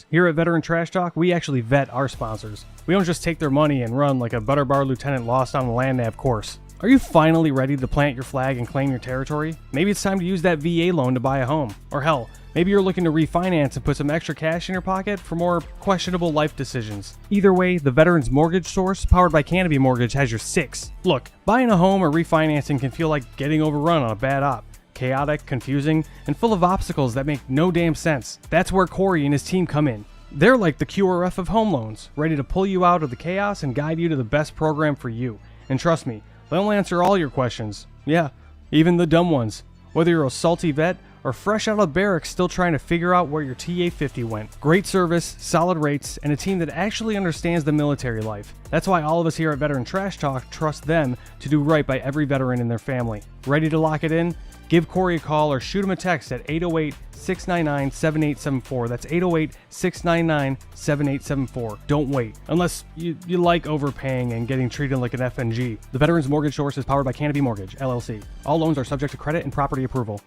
Here at Veteran Trash Talk, we actually vet our sponsors. We don't just take their money and run like a Butter Bar lieutenant lost on the land nav course. Are you finally ready to plant your flag and claim your territory? Maybe it's time to use that VA loan to buy a home. Or hell, maybe you're looking to refinance and put some extra cash in your pocket for more questionable life decisions. Either way, the Veterans Mortgage Source, powered by Canopy Mortgage, has your six. Look, buying a home or refinancing can feel like getting overrun on a bad op. Chaotic, confusing, and full of obstacles that make no damn sense. That's where Corey and his team come in. They're like the QRF of home loans, ready to pull you out of the chaos and guide you to the best program for you. And trust me, they'll answer all your questions. Yeah, even the dumb ones. Whether you're a salty vet or fresh out of barracks still trying to figure out where your TA-50 went. Great service, solid rates, and a team that actually understands the military life. That's why all of us here at Veteran Trash Talk trust them to do right by every veteran in their family. Ready to lock it in? Give Corey a call or shoot him a text at 808-699-7874. That's 808-699-7874. Don't wait. Unless you like overpaying and getting treated like an FNG. The Veterans Mortgage Source is powered by Canopy Mortgage, LLC. All loans are subject to credit and property approval.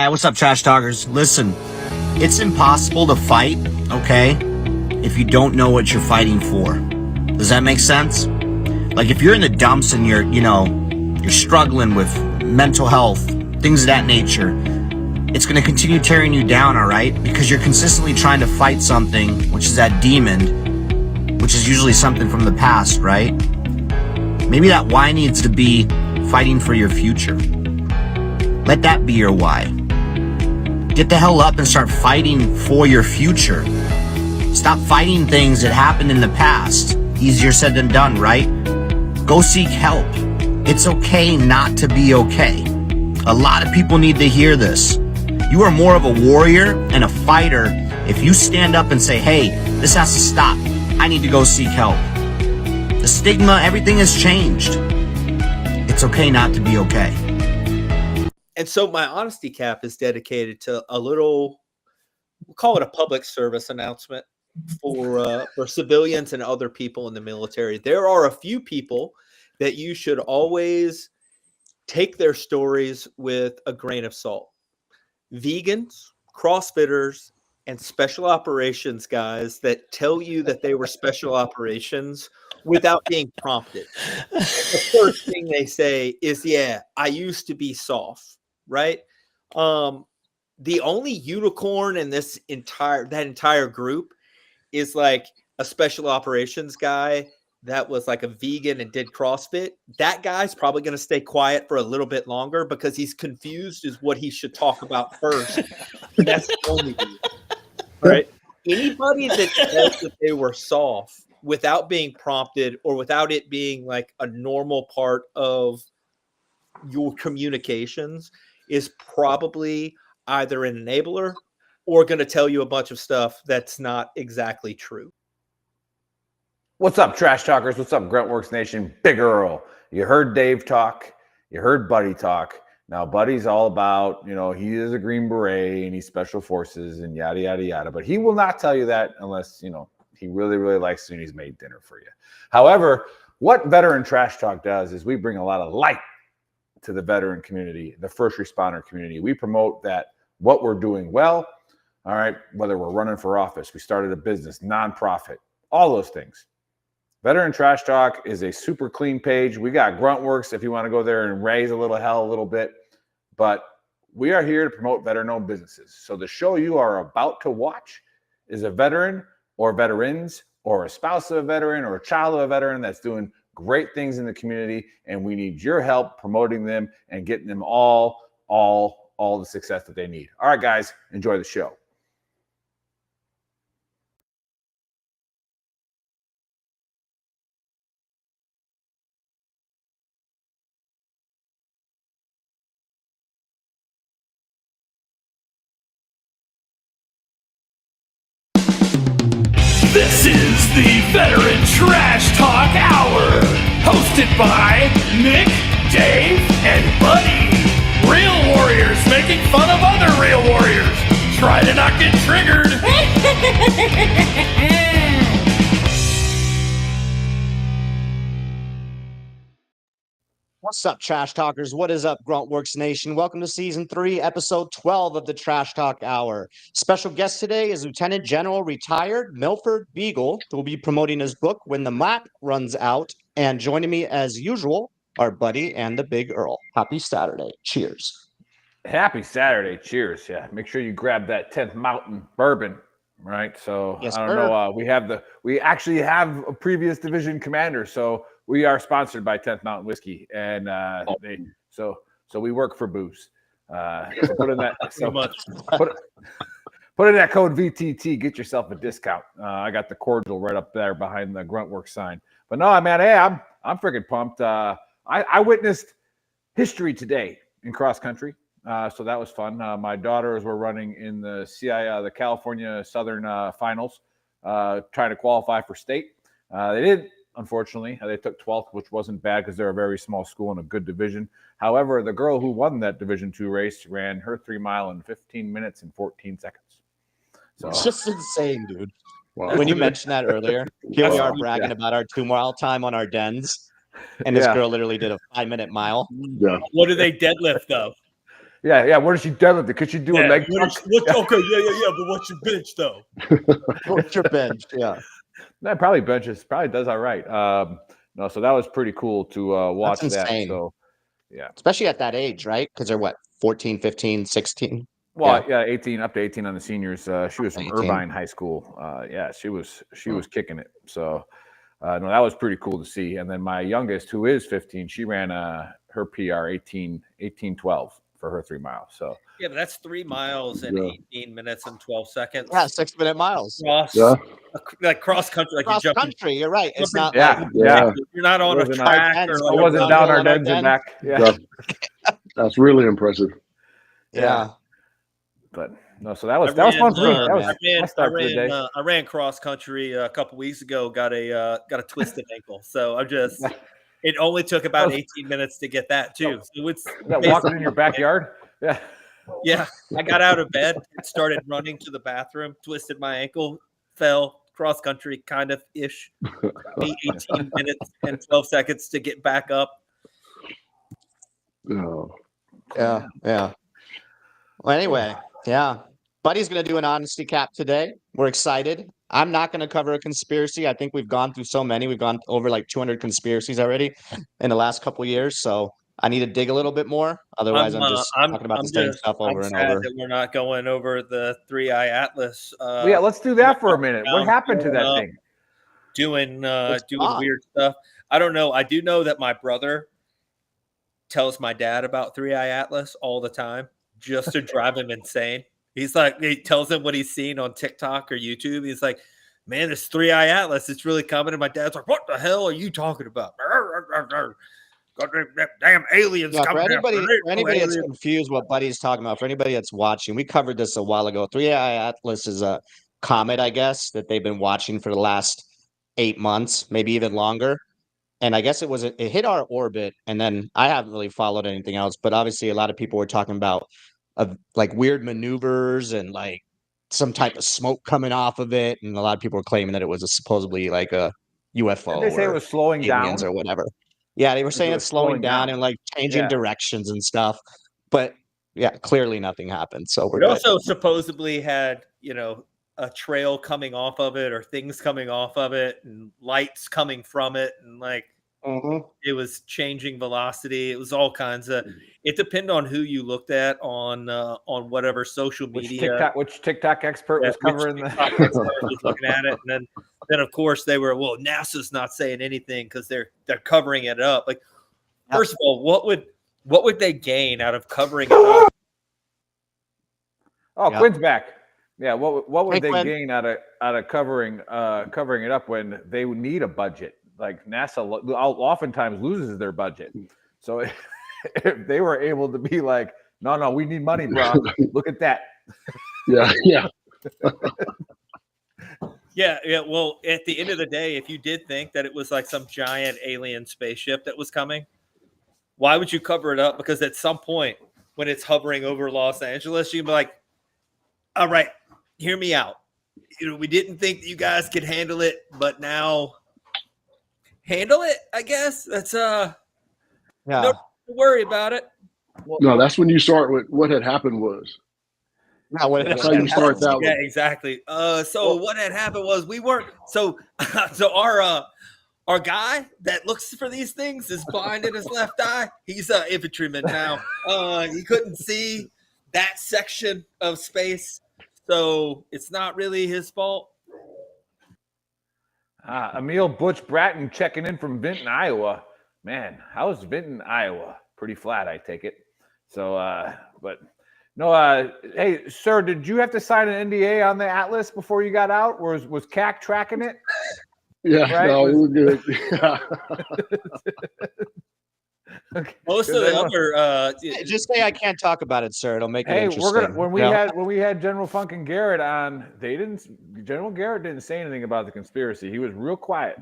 What's up, Trash Talkers? Listen, it's impossible to fight, okay, if you don't know what you're fighting for. Does that make sense? Like, if you're in the dumps and you're struggling with mental health, things of that nature, it's going to continue tearing you down, all right? Because you're consistently trying to fight something, which is that demon, which is usually something from the past, right? Maybe that why needs to be fighting for your future. Let that be your why. Get the hell up and start fighting for your future. Stop fighting things that happened in the past. Easier said than done, right? Go seek help. It's okay not to be okay. A lot of people need to hear this. You are more of a warrior and a fighter if you stand up and say, hey, this has to stop. I need to go seek help. The stigma, everything has changed. It's okay not to be okay. And so my honesty cap is dedicated to a little, we'll call it a public service announcement for civilians and other people in the military. There are a few people that you should always take their stories with a grain of salt. Vegans, CrossFitters, and special operations guys that tell you that they were special operations without being prompted. The first thing they say is, yeah, I used to be soft. Right. The only unicorn in that entire group is like a special operations guy that was like a vegan and did CrossFit. That guy's probably going to stay quiet for a little bit longer because he's confused as what he should talk about first. That's the only reason. Right. Anybody that says that they were soft without being prompted or without it being like a normal part of your communications is probably either an enabler or going to tell you a bunch of stuff that's not exactly true. What's up, Trash Talkers? What's up, Gruntworks Nation? Big Earl. You heard Dave talk. You heard Buddy talk. Now, Buddy's all about, he is a Green Beret and he's Special Forces and yada, yada, yada. But he will not tell you that unless, he really, really likes you and he's made dinner for you. However, what Veteran Trash Talk does is we bring a lot of light to the veteran community, the first responder community. We promote that what we're doing well, all right, whether we're running for office, we started a business, nonprofit, all those things. Veteran Trash Talk is a super clean page. We got Gruntworks if you want to go there and raise a little hell a little bit, but we are here to promote veteran-owned businesses. So the show you are about to watch is a veteran or veterans or a spouse of a veteran or a child of a veteran that's doing great things in the community, and we need your help promoting them and getting them all the success that they need. All right, guys, enjoy the show. This is the Veteran Trash Talk Hour, hosted by Nick, Dave, and Buddy. Real warriors making fun of other real warriors. Try to not get triggered. What's up, Trash Talkers? What is up, Gruntworks Nation? Welcome to Season 3, Episode 12 of the Trash Talk Hour. Special guest today is Lieutenant General retired Milford Beagle, who will be promoting his book, When the Map Runs Out. And joining me, as usual, our buddy and the Big Earl. Happy Saturday. Cheers. Happy Saturday. Cheers. Yeah. Make sure you grab that 10th Mountain bourbon. Right. So Yes, I don't know. We actually have a previous division commander. So we are sponsored by 10th Mountain Whiskey. And so we work for booze. So put in that. So put in that code VTT, get yourself a discount. I got the cordial right up there behind the Gruntworks sign. But no, man, hey, I'm freaking pumped. I witnessed history today in cross country. So that was fun. My daughters were running in the the California Southern Finals, trying to qualify for state. They did, unfortunately. They took 12th, which wasn't bad because they're a very small school in a good division. However, the girl who won that Division II race ran her 3 mile in 15 minutes and 14 seconds. So It's just insane, dude. Wow. When you mentioned that earlier, here we are bragging about our 2 mile time on our dens. And this girl literally did a 5-minute mile. Yeah. What do they deadlift though? yeah. Where does she deadlift? Could she do a leg tuck? Okay, yeah. But what's your bench though? What's your bench? Yeah. That probably benches. Probably does all right. No, so that was pretty cool to watch That's that. insane. So, yeah. Especially at that age, right? Because they're what, 14, 15, 16? Well, yeah, 18 up to 18 on the seniors. She was from 18. Irvine High School. Yeah, she was kicking it. So, no, that was pretty cool to see. And then my youngest, who is 15, she ran her PR 18:12 for her 3 miles. So Yeah, but that's 3 miles in 18 minutes and 12 seconds. Yeah, 6-minute miles. Like cross country, like Cross you're jumping. country, you're right. It's not yeah. You're not on a Wasn't track our or dens, like it wasn't Like down our our dens and dens. back. Yeah. That's really impressive. Yeah. But no, so that was fun for me. That was my start for the day. I ran cross country a couple weeks ago. Got a twisted ankle. So I'm just. It only took about 18 minutes to get that too. So it's That walking in your backyard. Yeah. Yeah, I got out of bed and started running to the bathroom, twisted my ankle, fell cross country kind of ish. 18 minutes and 12 seconds to get back up. Oh. Yeah. Well, anyway, yeah. Buddy's going to do an honesty cap today. We're excited. I'm not going to cover a conspiracy. I think we've gone through so many. We've gone over like 200 conspiracies already in the last couple of years. So I need to dig a little bit more. Otherwise, I'm just talking about the same stuff over and over. That we're not going over the 3-Eye Atlas. Yeah, let's do that for a minute. What happened to that thing? Doing weird stuff. I don't know. I do know that my brother tells my dad about 3-Eye Atlas all the time just to drive him insane. He's like, he tells him what he's seen on TikTok or YouTube. He's like, man, this 3-Eye Atlas, it's really coming. And my dad's like, what the hell are you talking about? Damn aliens coming. For anybody that's confused what Buddy's talking about, for anybody that's watching, we covered this a while ago. 3-Eye Atlas is a comet, I guess, that they've been watching for the last 8 months, maybe even longer. And I guess it hit our orbit, and then I haven't really followed anything else. But obviously, a lot of people were talking about like weird maneuvers and like some type of smoke coming off of it, and a lot of people were claiming that it was supposedly like a UFO. Did they say it was slowing down or whatever? Yeah, they were saying it's slowing down and like changing directions and stuff. But yeah, clearly nothing happened. So we're also supposedly had a trail coming off of it or things coming off of it and lights coming from it and like it was changing velocity. It was all kinds of. It depended on who you looked at on whatever social media. Which TikTok expert was covering the was looking at it, and then of course they were NASA's not saying anything because they're covering it up. Like first of all, what would they gain out of covering it up? Oh, Quinn's back. Yeah, what would they gain out of covering it up when they would need a budget? Like NASA oftentimes loses their budget. So if they were able to be like, no, we need money, bro. Look at that. Yeah. Yeah, Yeah. Well, at the end of the day, if you did think that it was like some giant alien spaceship that was coming, why would you cover it up? Because at some point when it's hovering over Los Angeles, you'd be like, all right, hear me out. We didn't think that you guys could handle it, but now handle it, I guess. That's Yeah. no worry about it. No, that's when you start with what had happened was. No, what That's how you start that Yeah, one. exactly. So what had happened was we weren't so our guy that looks for these things is blind in his left eye. He's an infantryman now. He couldn't see that section of space, so it's not really his fault. Emil Butch Bratton checking in from Vinton, Iowa. Man, how's Vinton, Iowa? Pretty flat, I take it. So, but no, hey, sir, did you have to sign an NDA on the Atlas before you got out? Or was CAC tracking it? Yeah, Right? no, we're good. Okay. Most of the other just say I can't talk about it, sir. It'll make it Hey, interesting. we're gonna when we had General Funk and Garrett on, General Garrett didn't say anything about the conspiracy. He was real quiet.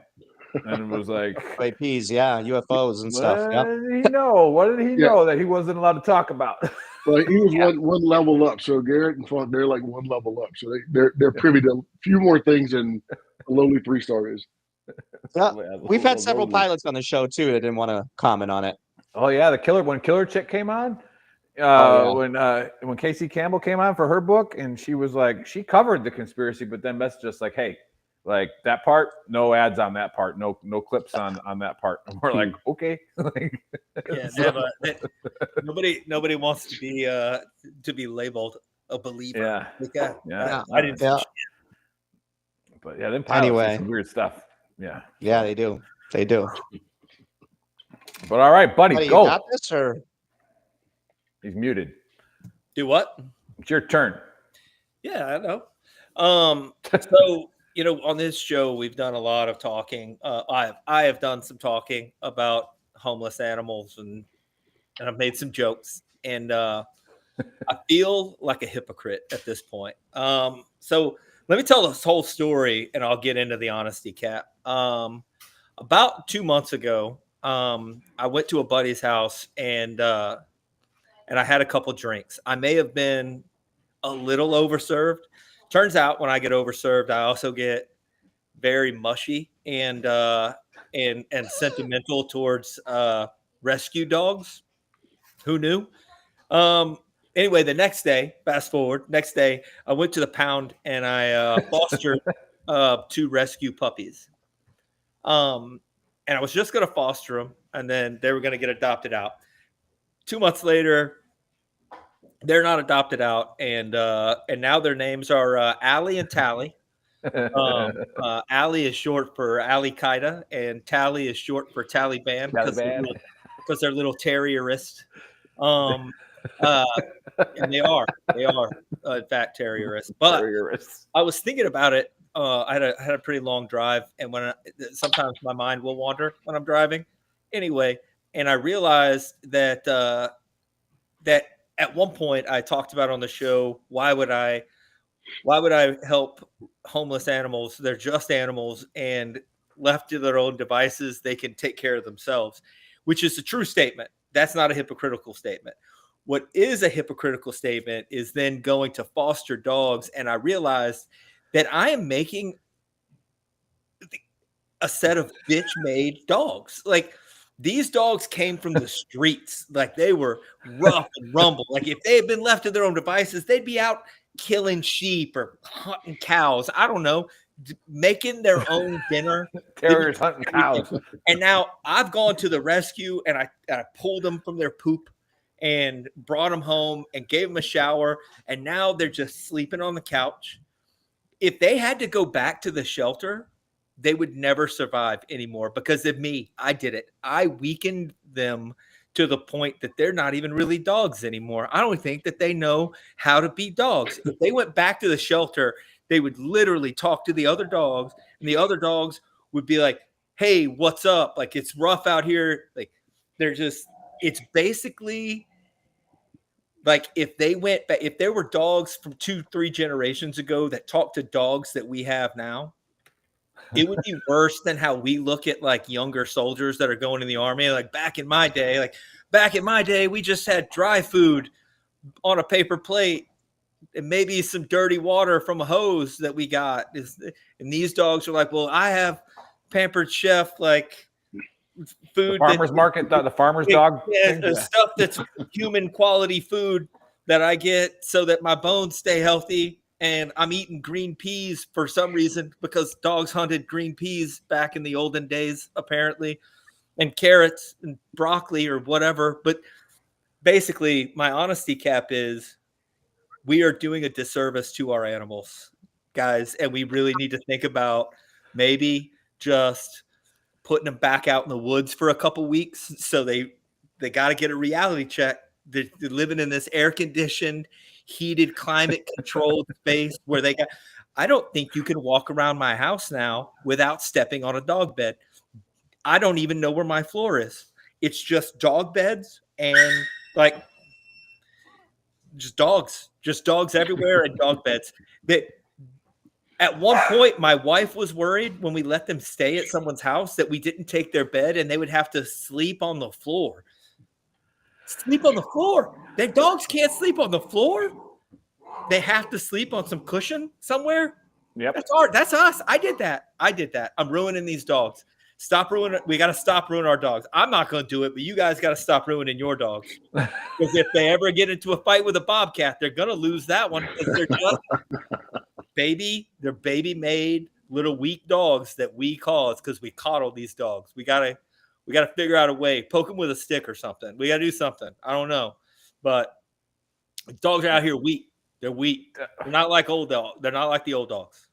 And it was like UAPs, yeah, UFOs and stuff. What did he know? What did he know that he wasn't allowed to talk about? Well, he was one level up. So Garrett and Funk, they're like one level up. So they're privy to a few more things than a lowly 3-star is. Yeah. We've had several pilots on the show too that didn't want to comment on it. Oh yeah, when Killer Chick came on, when Casey Campbell came on for her book, and she was like, she covered the conspiracy, but then messaged us like, hey, like that part, no ads on that part, no clips on that part. And we're like, okay. nobody wants to be labeled a believer. Yeah. I didn't. Yeah. But yeah, them pilots Anyway. do some weird stuff. Yeah. Yeah, they do. They do. But all right, buddy, You go. got this, or He's muted. Do what? It's your turn. Yeah, I know. So on this show, we've done a lot of talking. I have done some talking about homeless animals, and I've made some jokes, and I feel like a hypocrite at this point. So let me tell this whole story, and I'll get into the honesty cap. About 2 months ago, I went to a buddy's house, and I had a couple drinks. I may have been a little overserved. Turns out when I get overserved, I also get very mushy and sentimental towards rescue dogs. Who knew? Anyway, the next day, fast forward, I went to the pound and I fostered 2 rescue puppies. And I was just going to foster them, and then they were going to get adopted out. 2 months later, they're not adopted out, and now their names are Allie and Tally. Allie is short for Al Qaeda, and Tally is short for Taliban because they're little terrierists. And they are in fact terrorists. But I was thinking about it. I had a pretty long drive, and sometimes my mind will wander when I'm driving. Anyway, and I realized that that at one point I talked about on the show, why would I help homeless animals? They're just animals, and left to their own devices, they can take care of themselves, which is a true statement. That's not a hypocritical statement. What is a hypocritical statement is then going to foster dogs, and I realized that I am making a set of bitch-made dogs. Like, these dogs came from the streets. Like, they were rough and rumble. Like, if they had been left to their own devices, they'd be out killing sheep or hunting cows. I don't know, making their own dinner. Terriers hunting cows. And now I've gone to the rescue, and I pulled them from their poop and brought them home and gave them a shower. And now they're just sleeping on the couch. If they had to go back to the shelter, they would never survive anymore because of me. I did it. I weakened them to the point that they're not even really dogs anymore. I don't think that they know how to be dogs. If they went back to the shelter, they would literally talk to the other dogs, and the other dogs would be like, hey, what's up? Like, it's rough out here. Like, it's basically like if there were dogs from 2-3 generations ago that talked to dogs that we have now, it would be worse than how we look at like younger soldiers that are going in the army. Like back in my day, we just had dry food on a paper plate and maybe some dirty water from a hose that we got. And these dogs are like, well, I have Pampered Chef like food. The farmer's market, the farmer's dog. Stuff that's human quality food that I get so that my bones stay healthy. And I'm eating green peas for some reason because dogs hunted green peas back in the olden days, apparently, and carrots and broccoli or whatever. But basically, my honesty cap is we are doing a disservice to our animals, guys. And we really need to think about maybe just putting them back out in the woods for a couple weeks. So they got to get a reality check. They're living in this air conditioned, heated, climate controlled space where I don't think you can walk around my house now without stepping on a dog bed. I don't even know where my floor is. It's just dog beds and like just dogs everywhere and dog beds. At one point, my wife was worried when we let them stay at someone's house that we didn't take their bed and they would have to sleep on the floor. Sleep on the floor. Their dogs can't sleep on the floor. They have to sleep on some cushion somewhere. Yep. That's hard. That's us. I did that. I'm ruining these dogs. Stop ruining. We got to stop ruining our dogs. I'm not going to do it, but you guys got to stop ruining your dogs. Because if they ever get into a fight with a bobcat, they're going to lose that one because they're just they're baby made little weak dogs that we cause because we coddle these dogs. We gotta figure out a way. Poke them with a stick or something. We gotta do something. I don't know, but dogs are out here weak. They're weak. They're not like old dogs. They're not like the old dogs.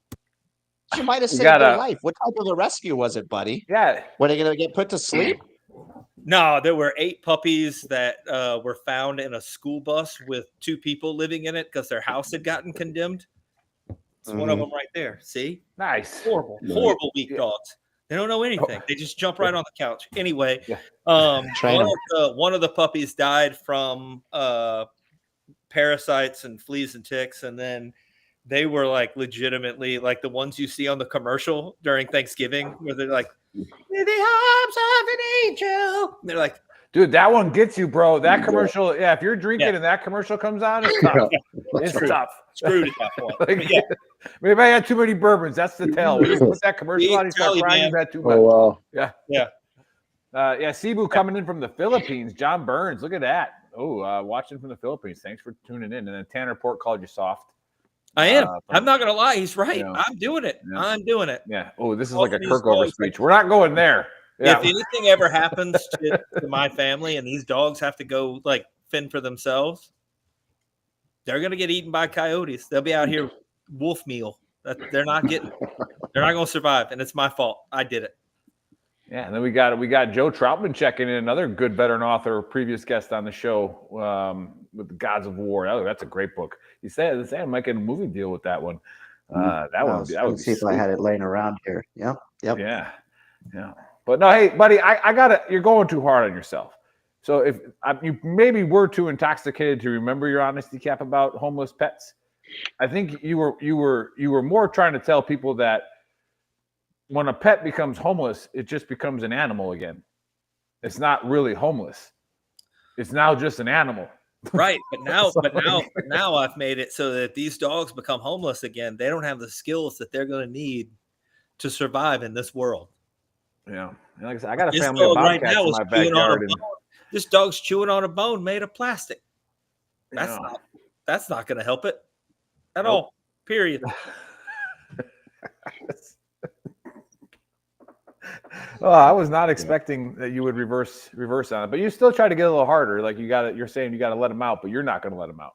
You might have saved their life. What type of a rescue was it, buddy? Yeah. Were they gonna get put to sleep? No, there were 8 puppies that were found in a school bus with 2 people living in it because their house had gotten condemned. It's one of them right there. See? Nice. Horrible weak dogs. They don't know anything. They just jump right on the couch. Anyway, one of the puppies died from parasites and fleas and ticks, and then they were like legitimately like the ones you see on the commercial during Thanksgiving where they're like, "In the arms of an angel." And they're like, dude, that one gets you, bro. That commercial, if you're drinking and that commercial comes on, it's tough. It's tough. Screwed at that point. Maybe I had too many bourbons. That's the tell. When you put that commercial on, you start crying. You've had too much. Oh, wow. Yeah. Cebu coming in from the Philippines. John Burns, look at that. Watching from the Philippines. Thanks for tuning in. And then Tanner Port called you soft. I am. I'm not going to lie. He's right. Yeah. I'm doing it. Yeah. I'm doing it. Yeah. Oh, this is like a Kirkover speech. We're not going there. Yeah. If anything ever happens to my family and these dogs have to go like fend for themselves, they're going to get eaten by coyotes. They'll be out here wolf meal. They're not going to survive. And it's my fault. I did it. Yeah. And then we got Joe Troutman checking in, another good veteran author, previous guest on the show with the Gods of War. That's a great book. He said I might get a movie deal with that one. That would be see if I had it laying around here. Yep. Yeah. But no, hey, buddy, you're going too hard on yourself. So if you maybe were too intoxicated to remember your honesty cap about homeless pets, I think you were more trying to tell people that when a pet becomes homeless, it just becomes an animal again. It's not really homeless. It's now just an animal. Right. But now I've made it so that these dogs become homeless again. They don't have the skills that they're going to need to survive in this world. Yeah. And like I said, I got a family of bobcats in my backyard. This dog's chewing on a bone made of plastic. That's not going to help it at all. Period. I was not expecting that you would reverse on it, but you still try to get a little harder. Like you're saying you got to let him out, but you're not going to let him out.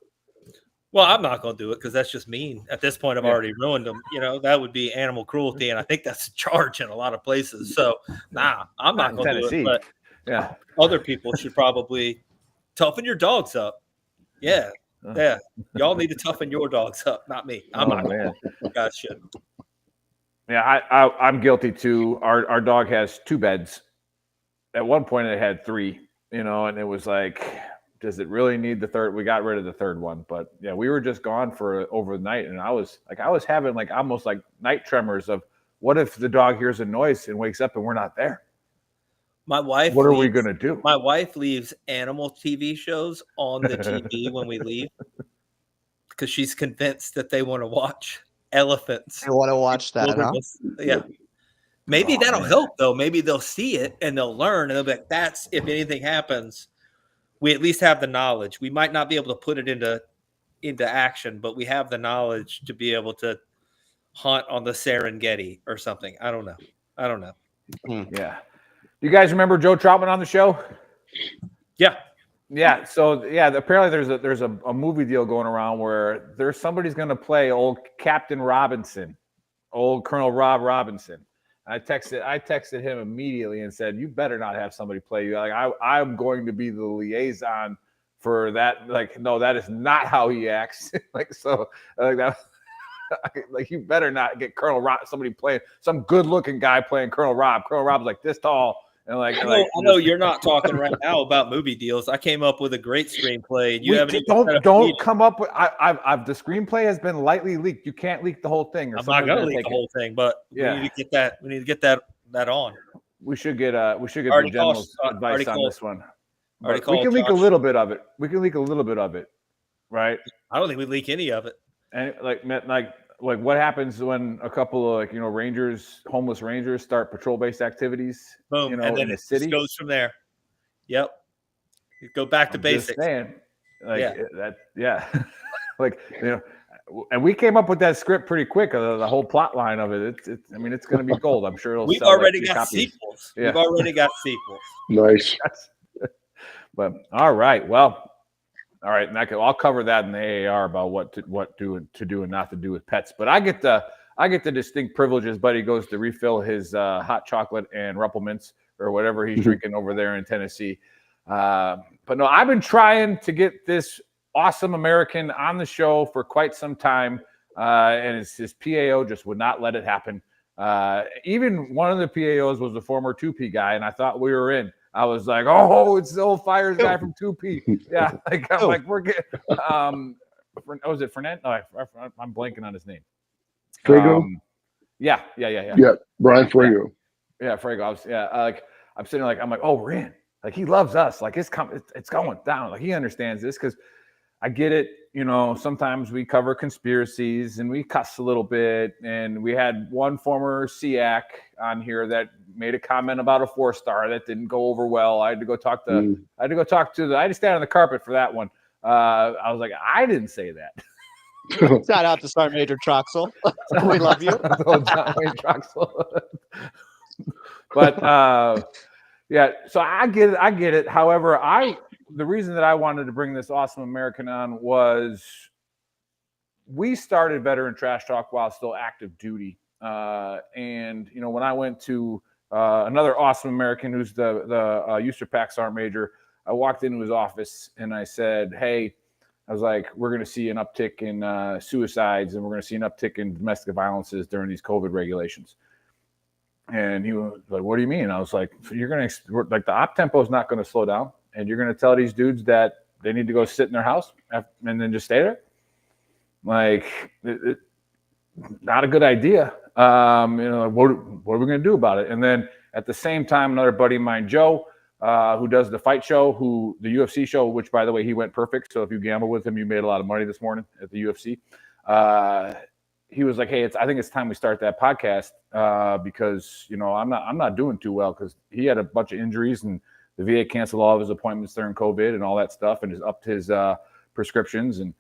Well, I'm not going to do it because that's just mean. At this point, I've already ruined them. That would be animal cruelty, and I think that's a charge in a lot of places. So, I'm not going to do it. But other people should probably toughen your dogs up. Yeah. Y'all need to toughen your dogs up, not me. I'm not. Man. You guys should. Yeah, I'm guilty too. Our dog has 2 beds. At one point, it had 3. And it was like, does it really need the third? We got rid of the third one, but yeah, we were just gone for overnight, and I was having like almost like night tremors of what if the dog hears a noise and wakes up and we're not there? My wife. What are we going to do? My wife leaves animal TV shows on the TV when we leave because she's convinced that they want to watch elephants. I want to watch that, huh? Yeah. Maybe Oh, that'll man. help, though. Maybe they'll see it and they'll learn. And they'll be like, that's, if anything happens, we at least have the knowledge. We might not be able to put it into action, but we have the knowledge to be able to hunt on the Serengeti or something. I don't know. Yeah. You guys remember Joe Troutman on the show? Yeah. Yeah. So apparently there's a movie deal going around where somebody's going to play old Captain Robinson, old Colonel Rob Robinson. I texted him immediately and said, "You better not have somebody play you. Like I'm going to be the liaison for that. Like, no, that is not how he acts. Like, so like that." Like, you better not get Colonel Rob, somebody playing, some good-looking guy playing Colonel Rob. Colonel Rob's like this tall, and I know you're not talking right now about movie deals. I came up with a great screenplay, and don't come up with. I've the screenplay has been lightly leaked. You can't leak the whole thing. I'm not going to leak the whole thing, but we need to get that. We need to get that on. We should get the general's advice on this one. We can leak a little bit of it. Right? I don't think we leak any of it. And like what happens when a couple of homeless rangers start patrol-based activities? Boom, and then in the city goes from there. Yep, you go back to basics. And we came up with that script pretty quick. The whole plot line of it. It's going to be gold. I'm sure We've already got sequels. Yeah. We've already got sequels. Nice. But all right, well. All right, and I'll cover that in the AAR about what to do and not to do with pets. But I get the distinct privileges. Buddy goes to refill his hot chocolate and Ruppelmints or whatever he's drinking over there in Tennessee. But no, I've been trying to get this awesome American on the show for quite some time, and his PAO just would not let it happen. Even one of the PAOs was a former 2P guy, and I thought we were in. I was like, oh, it's the old Fires guy from 2P. Yeah, we're getting. Was it Fernand? No, I'm blanking on his name. Frago. Yeah. Yeah, Brian Frago. Yeah, Frago. I'm sitting there I'm like, oh, we're in. Like, he loves us. Like, it's going down. Like, he understands this because I get it. Sometimes we cover conspiracies and we cuss a little bit. And we had one former SEAC on here that made a comment about a 4-star that didn't go over well. I had to go talk to I had to stand on the carpet for that one. I was like, I didn't say that. Shout out to Sergeant Major Troxel. We love you. John Wayne Troxel. But yeah, so I get it. However, the reason that I wanted to bring this awesome American on was we started Veteran Trash Talk while still active duty. And when I went to another awesome American who's the USAPAC Sergeant Major, I walked into his office and I said, hey, I was like, we're going to see an uptick in suicides and we're going to see an uptick in domestic violences during these COVID regulations. And he was like, what do you mean? I was like, you're going to, like, the op tempo is not going to slow down. And you're going to tell these dudes that they need to go sit in their house and then just stay there? Like, not a good idea. What are we going to do about it? And then at the same time, another buddy of mine, Joe, who does the fight show, the UFC show, which, by the way, he went perfect. So if you gamble with him, you made a lot of money this morning at the UFC. He was like, hey, I think it's time we start that podcast because, I'm not doing too well because he had a bunch of injuries and the VA canceled all of his appointments during COVID and all that stuff and has upped his prescriptions. And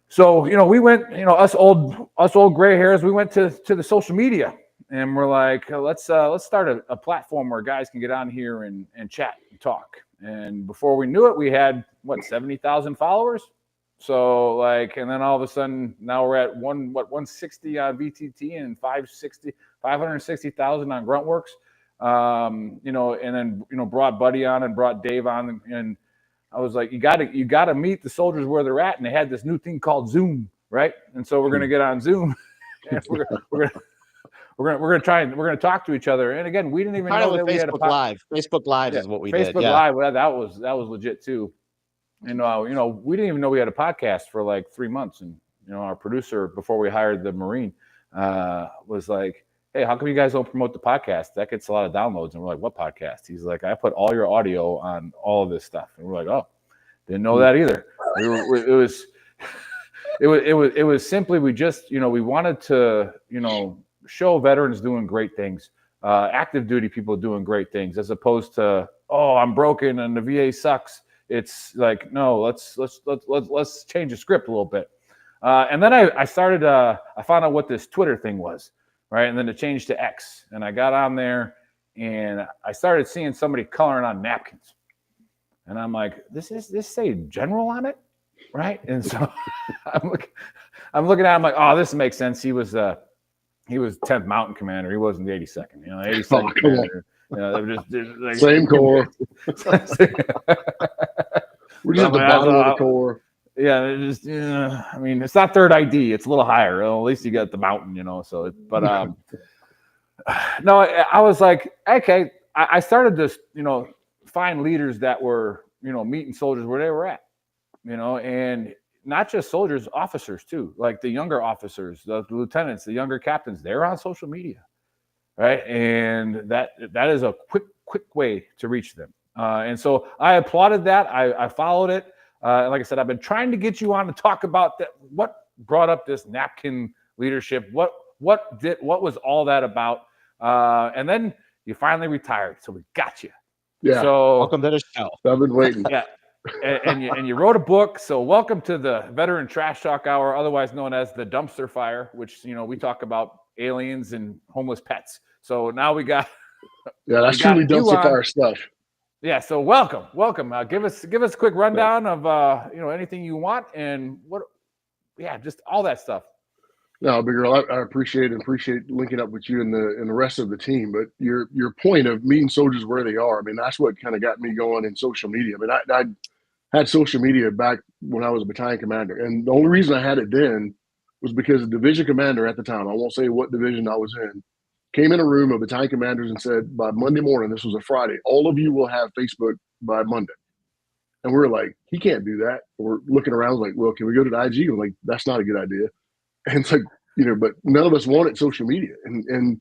so, we went, us old gray hairs, we went to the social media and we're like, let's start a platform where guys can get on here and chat and talk. And before we knew it, we had 70,000 followers. So and then all of a sudden now we're at 160 on VTT and 560,000 on Gruntworks. And then, brought Buddy on and brought Dave on and I was like, you got to meet the soldiers where they're at. And they had this new thing called Zoom. Right. And so we're going to get on Zoom and we're going to talk to each other. And again, we didn't even know that we had Facebook Live. Facebook Live is what we did. Facebook Live. Well, that was legit too. And, we didn't even know we had a podcast for like 3 months. And, our producer, before we hired the Marine, was like, hey, how come you guys don't promote the podcast? That gets a lot of downloads. And we're like, what podcast? He's like, I put all your audio on all of this stuff. And we're like, oh, didn't know that either. It was simply, we just, we wanted to, show veterans doing great things, active duty people doing great things, as opposed to, oh, I'm broken and the VA sucks. It's like, no, let's change the script a little bit. And then I started, I found out what this Twitter thing was, right? And then it changed to X. And I got on there and I started seeing somebody coloring on napkins. And I'm like, this say general on it, right? And so I'm looking at him like, oh, this makes sense. He was 10th Mountain Commander. He wasn't the 82nd. 82nd Commander. Just same corps. We're just at the bottom of the corps. Yeah, I mean, it's not third ID. It's a little higher. Well, at least you got the mountain, So, no, I was like, okay. I started to, find leaders that were, meeting soldiers where they were at, and not just soldiers, officers too, like the younger officers, the lieutenants, the younger captains. They're on social media, right? And that is a quick way to reach them. And so I applauded that. I followed it. Like I said, I've been trying to get you on to talk about that. What brought up this napkin leadership? What was all that about? And then you finally retired, so we got you. Yeah. So welcome to the show. I've been waiting. Yeah. And you wrote a book. So welcome to the Veteran Trash Talk Hour, otherwise known as the Dumpster Fire, which we talk about aliens and homeless pets. So now we got. Yeah, that's truly dumpster fire stuff. Yeah, so welcome. Give us a quick rundown of anything you want and just all that stuff. No, Big Girl, I appreciate linking up with you and the rest of the team. But your point of meeting soldiers where they are, I mean, that's what kind of got me going in social media. I mean, I had social media back when I was a battalion commander, and the only reason I had it then was because the division commander at the time, I won't say what division I was in, came in a room of battalion commanders and said, by Monday morning, this was a Friday, all of you will have Facebook by Monday. And we were like, he can't do that. We're looking around like, well, can we go to the IG? I'm like, that's not a good idea. And it's like, but none of us wanted social media. And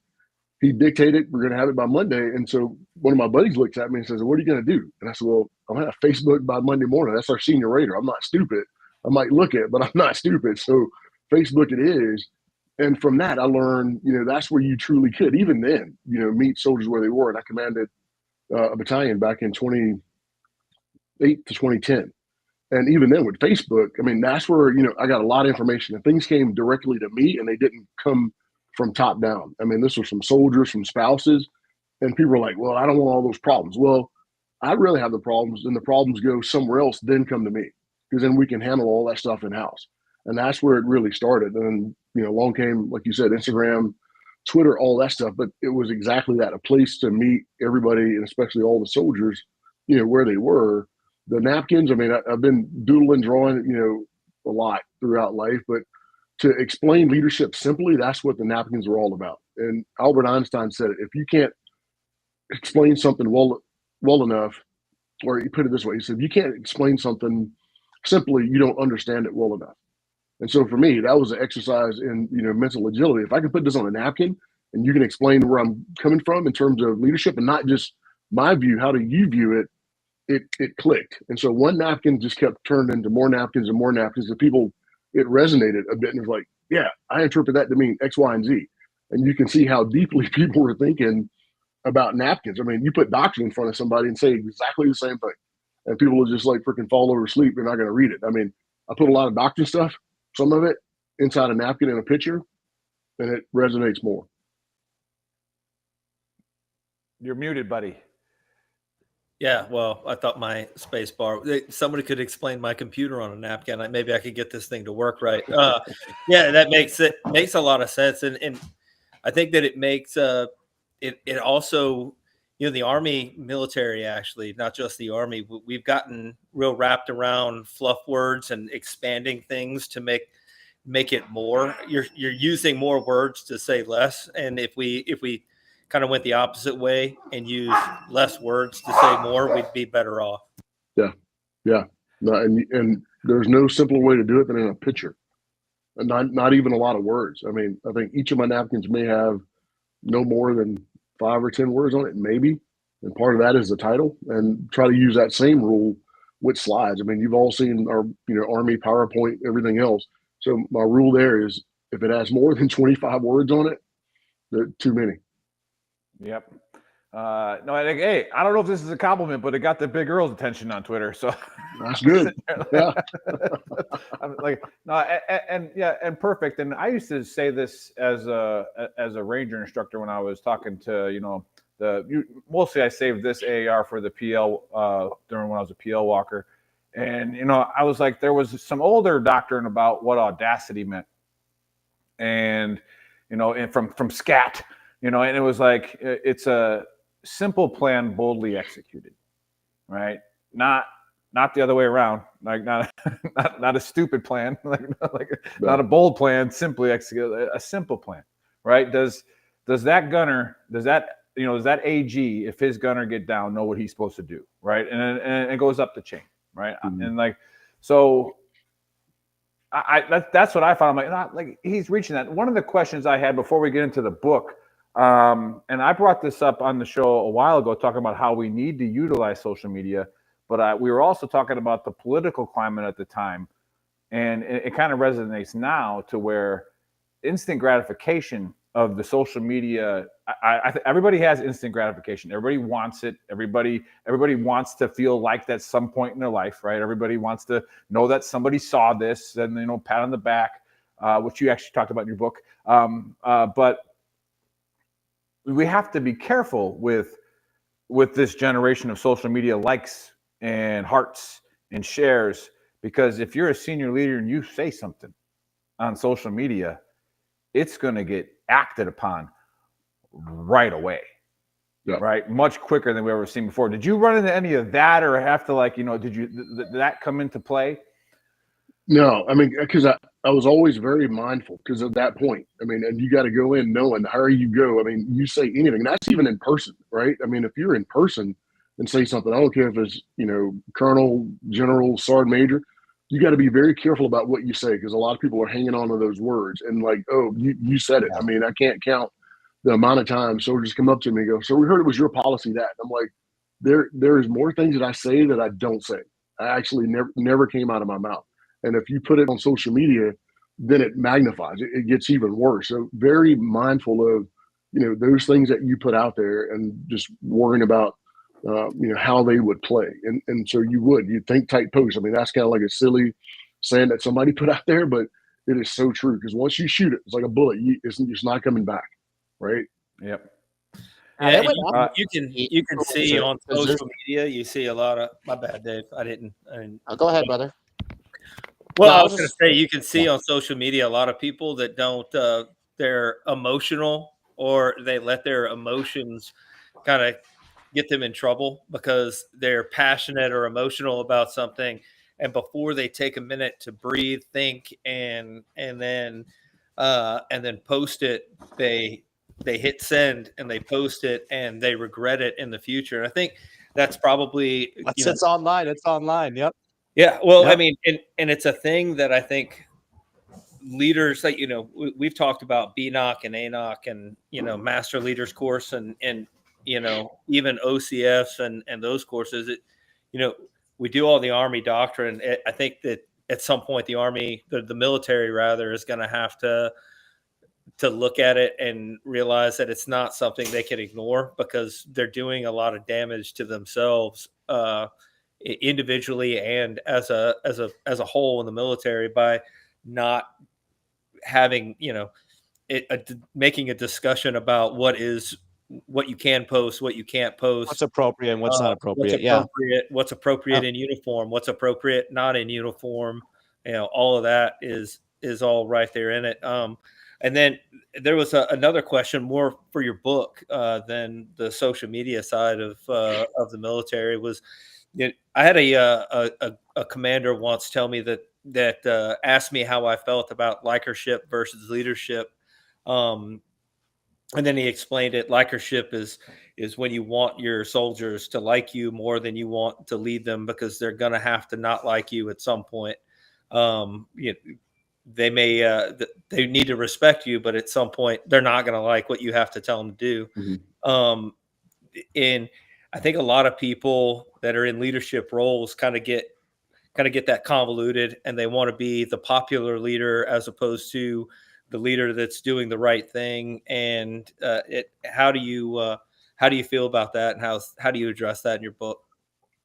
he dictated, we're going to have it by Monday. And so one of my buddies looks at me and says, what are you going to do? And I said, well, I'm going to have Facebook by Monday morning. That's our senior raider. I'm not stupid. I might look at, but I'm not stupid. So Facebook it is. And from that, I learned, that's where you truly could, even then, meet soldiers where they were. And I commanded a battalion back in 2008 to 2010. And even then with Facebook, I mean, that's where, I got a lot of information and things came directly to me and they didn't come from top down. I mean, this was from soldiers, from spouses, and people were like, well, I don't want all those problems. Well, I really have the problems and the problems go somewhere else, then come to me because then we can handle all that stuff in house. And that's where it really started. And, along came, like you said, Instagram, Twitter, all that stuff. But it was exactly that, a place to meet everybody and especially all the soldiers, where they were. The napkins, I mean, I've been doodling, drawing, a lot throughout life, but to explain leadership simply, that's what the napkins are all about. And Albert Einstein said, if you can't explain something well enough, or he put it this way, he said, if you can't explain something simply, you don't understand it well enough. And so for me, that was an exercise in, mental agility. If I can put this on a napkin and you can explain where I'm coming from in terms of leadership and not just my view, how do you view it? It clicked. And so one napkin just kept turned into more napkins and more napkins. The people, it resonated a bit and it was like, yeah, I interpret that to mean X, Y, and Z. And you can see how deeply people were thinking about napkins. I mean, you put doctrine in front of somebody and say exactly the same thing. And people will just like freaking fall over asleep. They're not going to read it. I mean, I put a lot of doctrine stuff, some of it inside a napkin in a picture, and it resonates more. You're muted, buddy. Yeah, well, I thought my space bar. Somebody could explain my computer on a napkin. Maybe I could get this thing to work right. Yeah, that makes a lot of sense, and I think that it makes it also, the Army military, actually, not just the Army, we've gotten real wrapped around fluff words and expanding things to make it more. You're using more words to say less, and if we kind of went the opposite way and used less words to say more, we'd be better off. Yeah. No, and there's no simpler way to do it than in a picture, and not even a lot of words. I mean, I think each of my napkins may have, no more than 5 or 10 words on it, maybe. And part of that is the title, and try to use that same rule with slides. I mean, you've all seen our, Army PowerPoint, everything else. So my rule there is if it has more than 25 words on it, they're too many. Yep. No, I think, hey, I don't know if this is a compliment, but it got the Big Earl's attention on Twitter. So that's good. Yeah. I'm like, no, and perfect. And I used to say this as a Ranger instructor when I was talking to, mostly I saved this AAR for the PL during when I was a PL walker. And, I was like, there was some older doctrine about what audacity meant. And, and from SCAT, and it was like, it's a simple plan boldly executed, right? Not the other way around, like not a stupid plan, not a bold plan, simply execute a simple plan, right? Does that gunner, does that AG, if his gunner get down, know what he's supposed to do, right? And it goes up the chain, right? Mm-hmm. And so that's what I found. I'm like he's reaching that. One of the questions I had before we get into the book, and I brought this up on the show a while ago, talking about how we need to utilize social media, but we were also talking about the political climate at the time, and it kind of resonates now to where instant gratification of the social media. Everybody has instant gratification. Everybody wants it. Everybody wants to feel like that some point in their life, right? Everybody wants to know that somebody saw this and pat on the back, which you actually talked about in your book. But we have to be careful with this generation of social media likes and hearts and shares, because if you're a senior leader and you say something on social media, it's going to get acted upon right away, right? Much quicker than we've ever seen before. Did you run into any of that, or have to did that come into play? No, I mean, because I was always very mindful because of that point. I mean, and you got to go in knowing the higher you go. I mean, you say anything, that's even in person, right? I mean, if you're in person and say something, I don't care if it's, colonel, general, sergeant major, you got to be very careful about what you say, because a lot of people are hanging on to those words and like, oh, you said it. I mean, I can't count the amount of times soldiers come up to me and go, so we heard it was your policy that. And I'm like, there's more things that I say that I don't say. I actually never came out of my mouth. And if you put it on social media, then it magnifies it. It gets even worse. So very mindful of, those things that you put out there, and just worrying about, how they would play. And so you'd think tight post. I mean, that's kind of like a silly saying that somebody put out there, but it is so true, because once you shoot it, it's like a bullet. It's not coming back. Right. Yep. Yeah, you can see on social media, you see a lot of, my bad, Dave. I didn't. Go ahead, brother. Well, I was going to say, you can see on social media a lot of people that don't, they're emotional, or they let their emotions kind of get them in trouble because they're passionate or emotional about something. And before they take a minute to breathe, think, and then post it, they hit send and they post it and they regret it in the future. And I think that's probably, it's online. It's online. Yep. Yeah. Well, yep. I mean, and it's a thing that I think leaders, like, we've talked about BNOC and ANOC and, master leaders course and, even OCFs and those courses, we do all the Army doctrine. I think that at some point the Army, the military rather, is going to have to look at it and realize that it's not something they can ignore, because they're doing a lot of damage to themselves, individually and as a whole in the military, by not having, making a discussion about what you can post, what you can't post, what's appropriate and what's not appropriate. What's appropriate in uniform, what's appropriate not in uniform. All of that is all right there in it. And then there was another question, more for your book than the social media side of the military. Was, I had a commander once tell me that asked me how I felt about likership versus leadership, and then he explained it. Likership is when you want your soldiers to like you more than you want to lead them, because they're going to have to not like you at some point. they may they need to respect you, but at some point they're not going to like what you have to tell them to do. Mhm. And I think a lot of people that are in leadership roles kind of get that convoluted, and they want to be the popular leader as opposed to the leader that's doing the right thing. And how do you feel about that, and how do you address that in your book?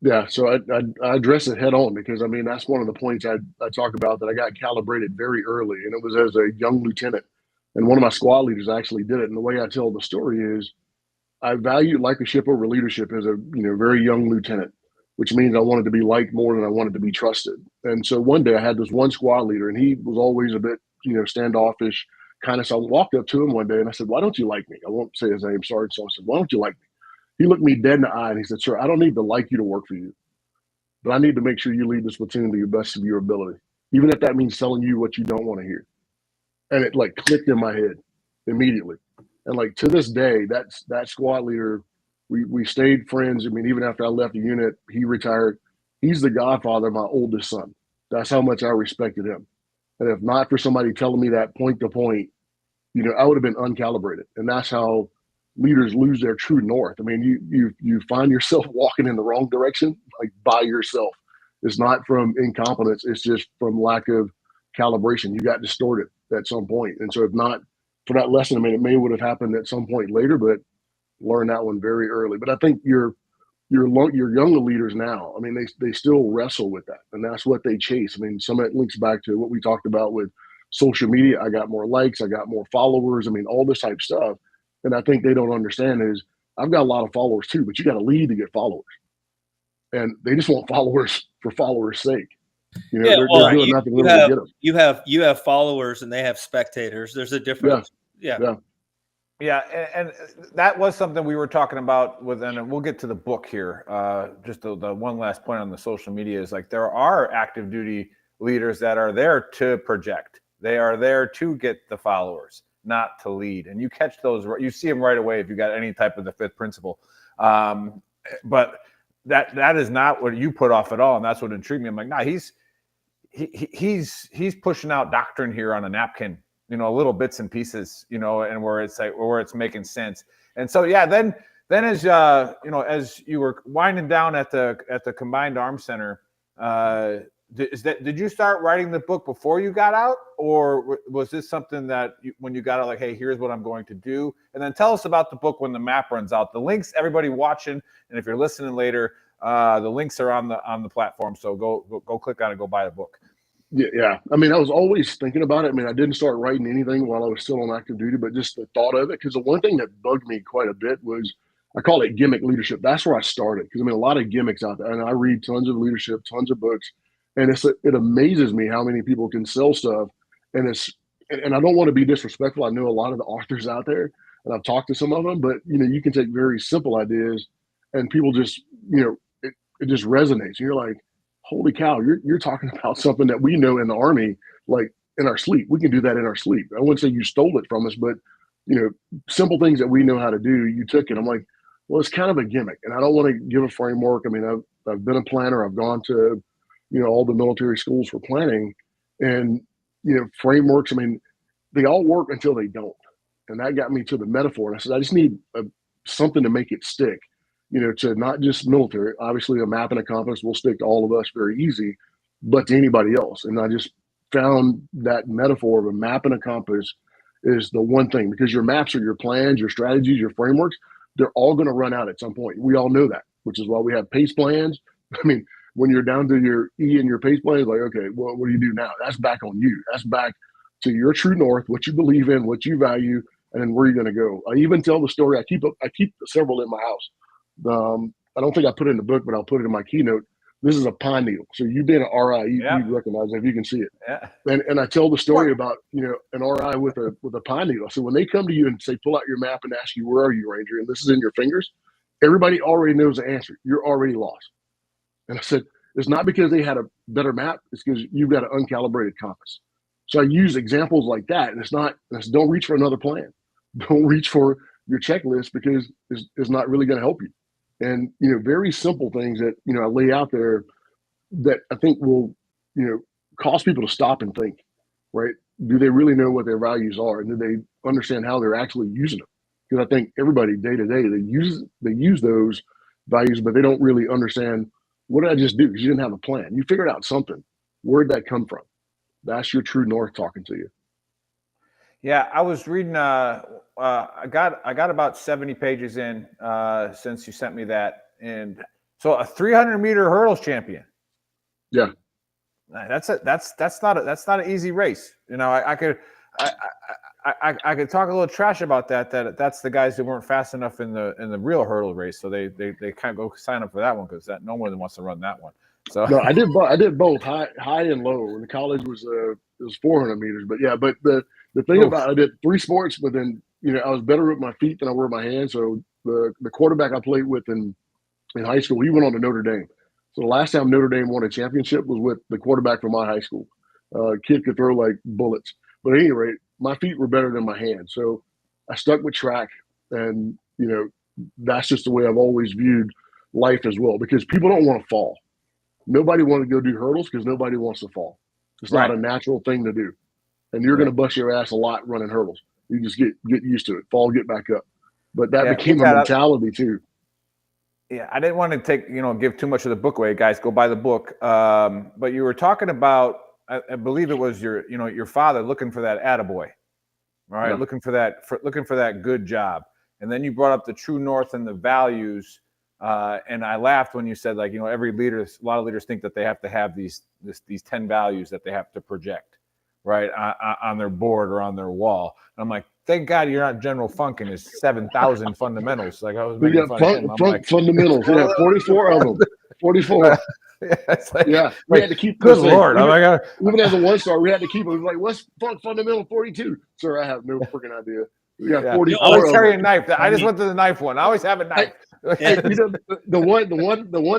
Yeah, so I address it head on because I mean that's one of the points I talk about, that I got calibrated very early, and it was as a young lieutenant, and one of my squad leaders actually did it. And the way I tell the story is, I value leadership over leadership as a very young lieutenant, which means I wanted to be liked more than I wanted to be trusted. And so one day I had this one squad leader, and he was always a bit standoffish, kind of. So I walked up to him one day and I said, "Why don't you like me?" I won't say his name, sorry. So I said, "Why don't you like me?" He looked me dead in the eye and he said, "Sir, I don't need to like you to work for you, but I need to make sure you lead this platoon to your best of your ability, even if that means telling you what you don't want to hear." And it like clicked in my head immediately. And like to this day, that squad leader, we stayed friends. I mean, even after I left the unit, he retired. He's the godfather of my oldest son. That's how much I respected him. And if not for somebody telling me that point to point, I would have been uncalibrated. And that's how leaders lose their true north. I mean, you find yourself walking in the wrong direction, like by yourself. It's not from incompetence. It's just from lack of calibration. You got distorted at some point. And so if not for that lesson, I mean, it may would have happened at some point later, but learn that one very early. But I think your younger leaders now, I mean, they still wrestle with that, and that's what they chase. I mean, some of it links back to what we talked about with social media. I got more likes, I got more followers. I mean, all this type of stuff. And I think they don't understand is, I've got a lot of followers too, but you got to lead to get followers, and they just want followers for followers' sake. They're doing nothing really to get them. You have followers and they have spectators. There's a difference. Yeah. Yeah, and that was something we were talking about with, and we'll get to the book here. Just the one last point on the social media is, like, there are active duty leaders that are there to project. They are there to get the followers, not to lead. And you catch those, you see them right away if you got any type of the fifth principle. But that is not what you put off at all, and that's what intrigued me. I'm like, nah, he's pushing out doctrine here on a napkin. Little bits and pieces, and where it's making sense. And so, yeah, then as as you were winding down at the Combined Arms Center, did you start writing the book before you got out, or was this something that when you got out, like, hey, here's what I'm going to do? And then tell us about the book when the map runs out. The links, everybody watching, and if you're listening later, the links are on the platform. So go click on it, go buy the book. Yeah. I mean, I was always thinking about it. I mean, I didn't start writing anything while I was still on active duty, but just the thought of it, because the one thing that bugged me quite a bit was, I call it gimmick leadership. That's where I started, because I mean, a lot of gimmicks out there, and I read tons of leadership, tons of books, and it amazes me how many people can sell stuff. And and I don't want to be disrespectful. I know a lot of the authors out there, and I've talked to some of them, but you can take very simple ideas, and people just it just resonates. And you're like, holy cow, you're talking about something that we know in the Army, like in our sleep. We can do that in our sleep. I wouldn't say you stole it from us, but simple things that we know how to do, you took it. I'm like, well, it's kind of a gimmick, and I don't want to give a framework. I mean, I've been a planner. I've gone to all the military schools for planning, and frameworks. I mean, they all work until they don't, and that got me to the metaphor. And I said, I just need something to make it stick. To not just military. Obviously, a map and a compass will stick to all of us very easy, but to anybody else. And I just found that metaphor of a map and a compass is the one thing, because your maps are your plans, your strategies, your frameworks. They're all going to run out at some point. We all know that, which is why we have pace plans. I mean, when you're down to your E and your pace plans, like, okay, well, what do you do now? That's back on you. That's back to your true north, what you believe in, what you value, and then where you're going to go. I even tell the story. I keep several in my house. I don't think I put it in the book, but I'll put it in my keynote. This is a pine needle. So you being an RI, you'd recognize it if you can see it. Yeah. And I tell the story about an RI with a pine needle. So when they come to you and say, pull out your map and ask you, where are you, Ranger? And this is in your fingers. Everybody already knows the answer. You're already lost. And I said, it's not because they had a better map. It's because you've got an uncalibrated compass. So I use examples like that. And don't reach for another plan. Don't reach for your checklist, because it's not really going to help you. And, very simple things that, I lay out there that I think will, cause people to stop and think. right? Do they really know what their values are, and do they understand how they're actually using them? Because I think everybody day to day they use those values, but they don't really understand what did I just do? Because you didn't have a plan. You figured out something. Where'd that come from? That's your true north talking to you. Yeah, I was reading. I got about 70 pages in since you sent me that, and so a 300-meter hurdles champion. Yeah, That's not an easy race. You know, I could talk a little trash about that. That's the guys who weren't fast enough in the real hurdle race, so they kind of go sign up for that one because that no one wants to run that one. So no, I did both high and low. And the college was it was 400 meters, but yeah, but the thing about I did 3 sports, but then I was better with my feet than I were with my hands. So the quarterback I played with in high school, he went on to Notre Dame. So the last time Notre Dame won a championship was with the quarterback from my high school. Kid could throw like bullets. But at any rate, my feet were better than my hands. So I stuck with track, and that's just the way I've always viewed life as well. Because people don't want to fall. Nobody wants to go do hurdles because nobody wants to fall. It's not a natural thing to do, and you're going to bust your ass a lot running hurdles. You just get used to it. Fall, get back up. But that became a mentality too. Yeah, I didn't want to give too much of the book away, guys. Go buy the book. But you were talking about, I believe it was your father looking for that attaboy, right? Yeah. Looking for that good job. And then you brought up the true north and the values. And I laughed when you said, like, every leader, a lot of leaders think that they have to have these 10 values that they have to project, right, on their board or on their wall. And I'm like, thank God you're not General Funk and his 7,000 fundamentals. Like I was making fun of him. I'm like, fundamentals. Yeah, 44 of them. 44. We had to keep. Good Lord! Even as a 1-star, we had to keep it. We were like, what's Funk fundamental 42? Sir, I have no freaking idea. We got 44. I always carry a knife. I just went to the knife one. I always have a knife. The one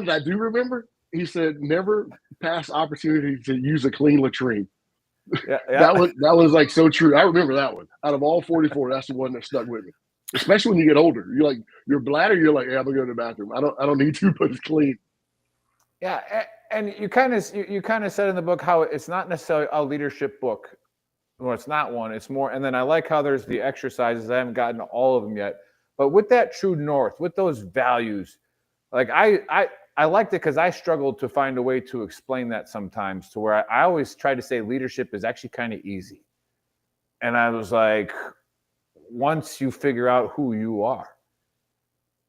that I do remember, he said, never pass opportunity to use a clean latrine. Yeah. That was like so true. I remember that one. Out of all 44, that's the one that stuck with me. Especially when you get older, you're like your bladder. You're like, I'm gonna go to the bathroom. I don't need to, but it's clean. Yeah, and you kind of said in the book how it's not necessarily a leadership book. Well, it's not one. It's more. And then I like how there's the exercises. I haven't gotten to all of them yet, but with that true north, with those values, like I liked it because I struggled to find a way to explain that sometimes, to where I always try to say leadership is actually kind of easy. And I was like, once you figure out who you are.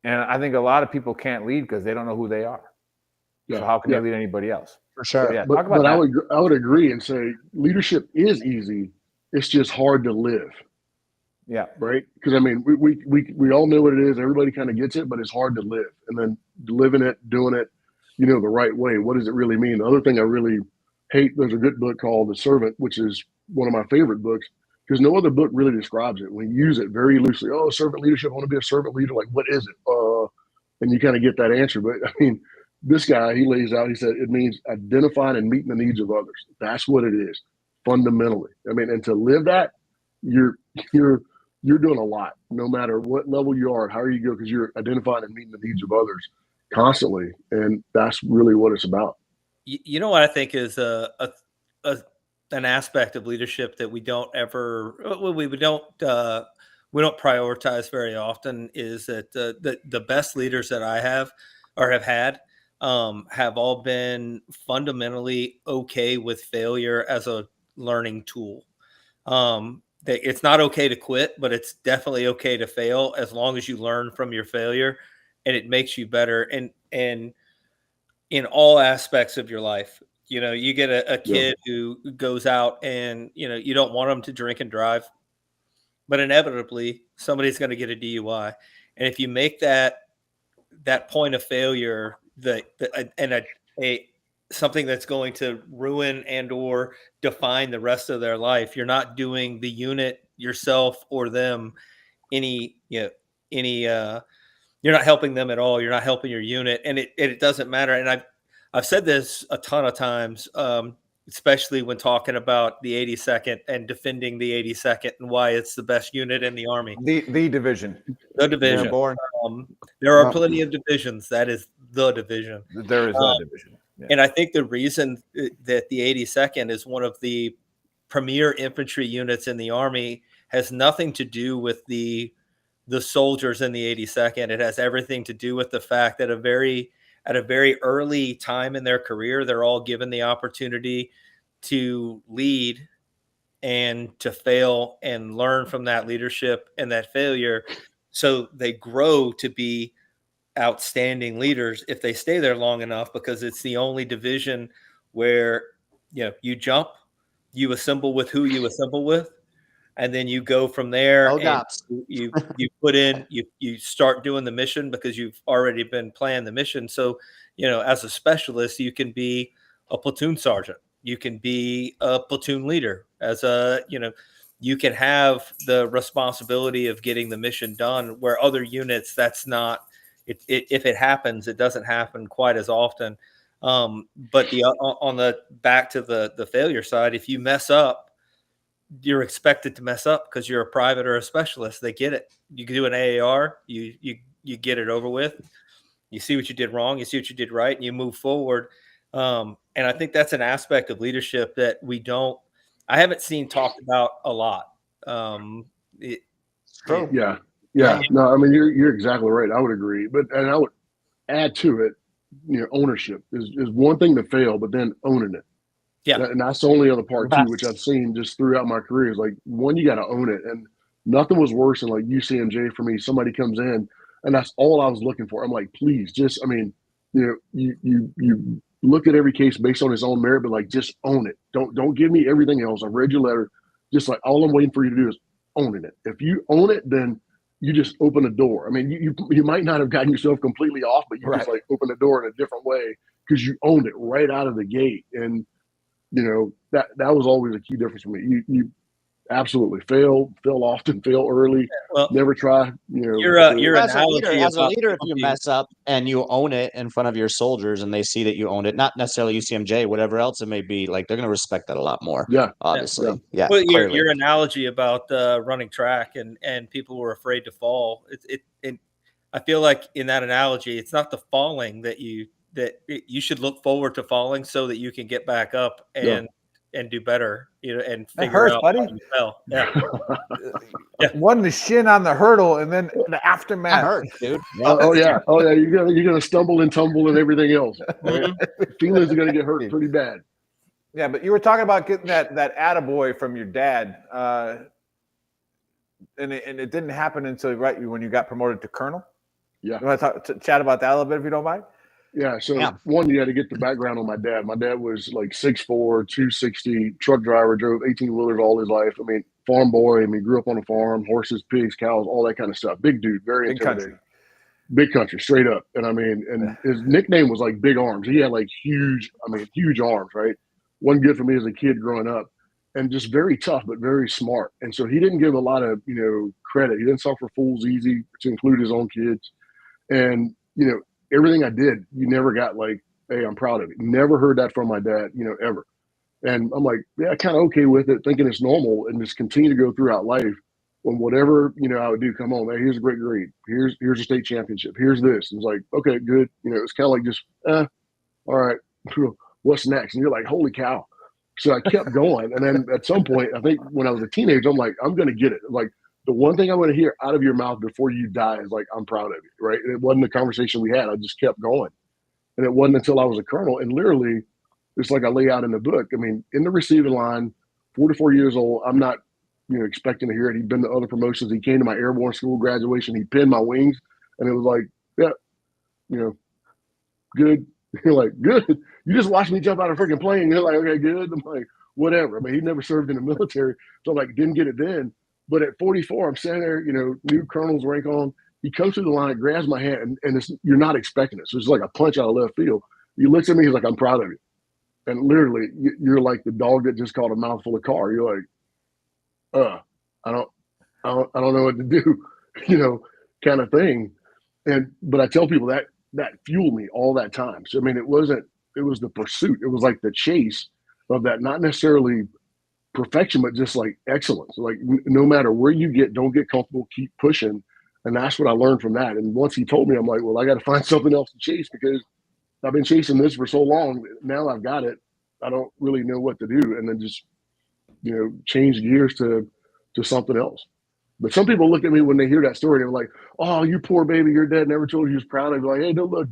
And I think a lot of people can't lead because they don't know who they are. Yeah. So how can they lead anybody else? For sure. Yeah, talk about that. I would agree and say leadership is easy. It's just hard to live. Yeah. Right. Because I mean, we all know what it is. Everybody kind of gets it, but it's hard to live. And then living it, doing it, the right way. What does it really mean? The other thing I really hate, there's a good book called The Servant, which is one of my favorite books, because no other book really describes it. We use it very loosely. Oh, servant leadership. I want to be a servant leader. Like, what is it? And you kind of get that answer. But I mean, this guy, he lays out, he said, it means identifying and meeting the needs of others. That's what it is, fundamentally. I mean, and to live that, you're doing a lot, no matter what level you are, how you go, because you're identifying and meeting the needs of others constantly. And that's really what it's about. You know what I think is an aspect of leadership that we don't prioritize very often is that the best leaders that I have or have had have all been fundamentally okay with failure as a learning tool. That it's not okay to quit, but it's definitely okay to fail as long as you learn from your failure and it makes you better. And in all aspects of your life, you get a kid who goes out and, you don't want them to drink and drive, but inevitably somebody's going to get a DUI. And if you make that point of failure, something that's going to ruin and or define the rest of their life, you're not doing the unit, yourself or them you're not helping them at all. You're not helping your unit, and it doesn't matter. And I've said this a ton of times, especially when talking about the 82nd and defending the 82nd and why it's the best unit in the Army. The division. The division. There are plenty of divisions. That is the division. There is a division. Yeah. And I think the reason that the 82nd is one of the premier infantry units in the Army has nothing to do with the soldiers in the 82nd. It has everything to do with the fact that at a very early time in their career, they're all given the opportunity to lead and to fail and learn from that leadership and that failure. So they grow to be outstanding leaders if they stay there long enough, because it's the only division where, you jump, you assemble with who you assemble with, and then you go from there. Oh, And gops. you put in, you start doing the mission because you've already been planning the mission. So, as a specialist, you can be a platoon sergeant, you can be a platoon leader, you can have the responsibility of getting the mission done, where other units, that's not if it happens, it doesn't happen quite as often. But on the back to the failure side, if you mess up, you're expected to mess up because you're a private or a specialist. They get it. You can do an AAR, you get it over with. You see what you did wrong, you see what you did right, and you move forward. And I think that's an aspect of leadership that I haven't seen talked about a lot. True. Yeah. No, I mean, you're exactly right. I would agree, and I would add to it, ownership is one thing to fail, but then owning it. Yeah. And that's the only other part too, which I've seen just throughout my career, is like, one, you got to own it. And nothing was worse than like UCMJ for me. Somebody comes in and that's all I was looking for. I'm like, please, you look at every case based on its own merit, but like, just own it. Don't give me everything else. I've read your letter. Just like, all I'm waiting for you to do is owning it. If you own it, then you just open a door. I mean, you might not have gotten yourself completely off, but you just like open the door in a different way because you owned it right out of the gate. And that was always a key difference for me. You absolutely fail often, fail early, never try. You're as a leader, if you mess up and you own it in front of your soldiers and they see that you owned it, not necessarily UCMJ, whatever else it may be, like, they're going to respect that a lot more. Yeah, obviously. Yeah. Well, your analogy about running track and people were afraid to fall. I feel like in that analogy, it's not the falling that you should look forward to falling so that you can get back up and do better, and figure out buddy. how you fell. Yeah. One, the shin on the hurdle, and then the aftermath. That hurts, dude. Oh yeah. You're gonna stumble and tumble and everything else. Right? Feelings are gonna get hurt pretty bad. Yeah, but you were talking about getting that attaboy from your dad, and it didn't happen until when you got promoted to colonel. Yeah. You want to chat about that a little bit, if you don't mind? Yeah. So one, you had to get the background on my dad. My dad was like 6'4", 260, truck driver, drove 18-wheelers all his life. I mean, farm boy. I mean, grew up on a farm, horses, pigs, cows, all that kind of stuff. Big dude, very intimidating. Big country, straight up. And I mean, and his nickname was like Big Arms. He had like huge arms, right? Wasn't good for me as a kid growing up, and just very tough, but very smart. And so he didn't give a lot of, credit. He didn't suffer fools easy, to include his own kids. And, everything I did, you never got like, hey, I'm proud of it. Never heard that from my dad, ever. And I'm like, yeah, kind of okay with it, thinking it's normal, and just continue to go throughout life. When whatever, I would do, come on, man, here's a great grade. Here's a state championship. Here's this. And it's like, okay, good. It's kind of like just, all right, what's next? And you're like, holy cow. So I kept going. And then at some point, I think when I was a teenager, I'm like, I'm going to get it. Like, the one thing I want to hear out of your mouth before you die is like, I'm proud of you, right? And it wasn't the conversation we had. I just kept going. And it wasn't until I was a colonel. And literally, it's like I lay out in the book. I mean, in the receiving line, 44 years old, I'm not, expecting to hear it. He'd been to other promotions. He came to my airborne school graduation. He pinned my wings. And it was like, yeah, good. You're like, good. You just watched me jump out of a freaking plane. You're like, okay, good. I'm like, whatever. I mean, he never served in the military. So I'm like, didn't get it then. But at 44, I'm sitting there, new colonel's rank on. He comes through the line, grabs my hand, and you're not expecting it. So it's like a punch out of left field. He looks at me, he's like, I'm proud of you. And literally, you're like the dog that just caught a mouthful of car. You're like, I don't know what to do, kind of thing. But I tell people that fueled me all that time. So, I mean, it was the pursuit. It was like the chase of that, not necessarily perfection, but just like excellence. Like, no matter where you get, don't get comfortable, keep pushing. And that's what I learned from that. And once he told me, I'm like, well, I got to find something else to chase, because I've been chasing this for so long. Now I've got it. I don't really know what to do. And then just change gears to something else. But some people look at me when they hear that story, they're like, "Oh, you poor baby, your dad never told you he was proud." I'd be like, "Hey, no, look,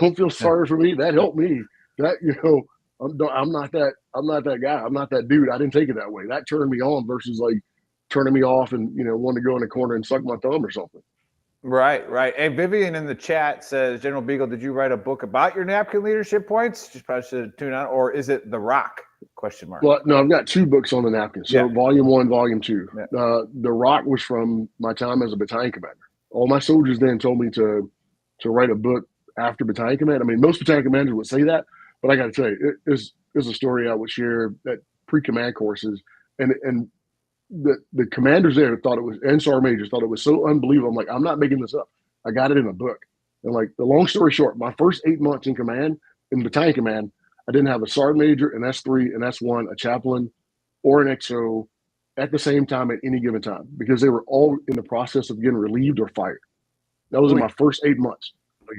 don't feel sorry for me. That helped me. That I'm not that guy. I'm not that dude. I didn't take it that way. That turned me on versus like turning me off and wanting to go in the corner and suck my thumb or something." Right, right. Hey, Vivian in the chat says, General Beagle, did you write a book about your napkin leadership points? Just probably should tune out. Or is it The Rock? Question mark. Well, no, I've got 2 books on the napkin. So volume 1, volume 2. Yeah. The Rock was from my time as a battalion commander. All my soldiers then told me to write a book after battalion command. I mean, most battalion commanders would say that, but I got to tell you, it's a story I would share at pre-command courses, and the commanders there thought it was, and sergeant majors thought it was so unbelievable. I'm like, I'm not making this up. I got it in a book. And like, the long story short, my first 8 months in command, in battalion command, I didn't have a sergeant major, an S3, an S1, a chaplain, or an XO at the same time at any given time, because they were all in the process of getting relieved or fired. That was in my first 8 months.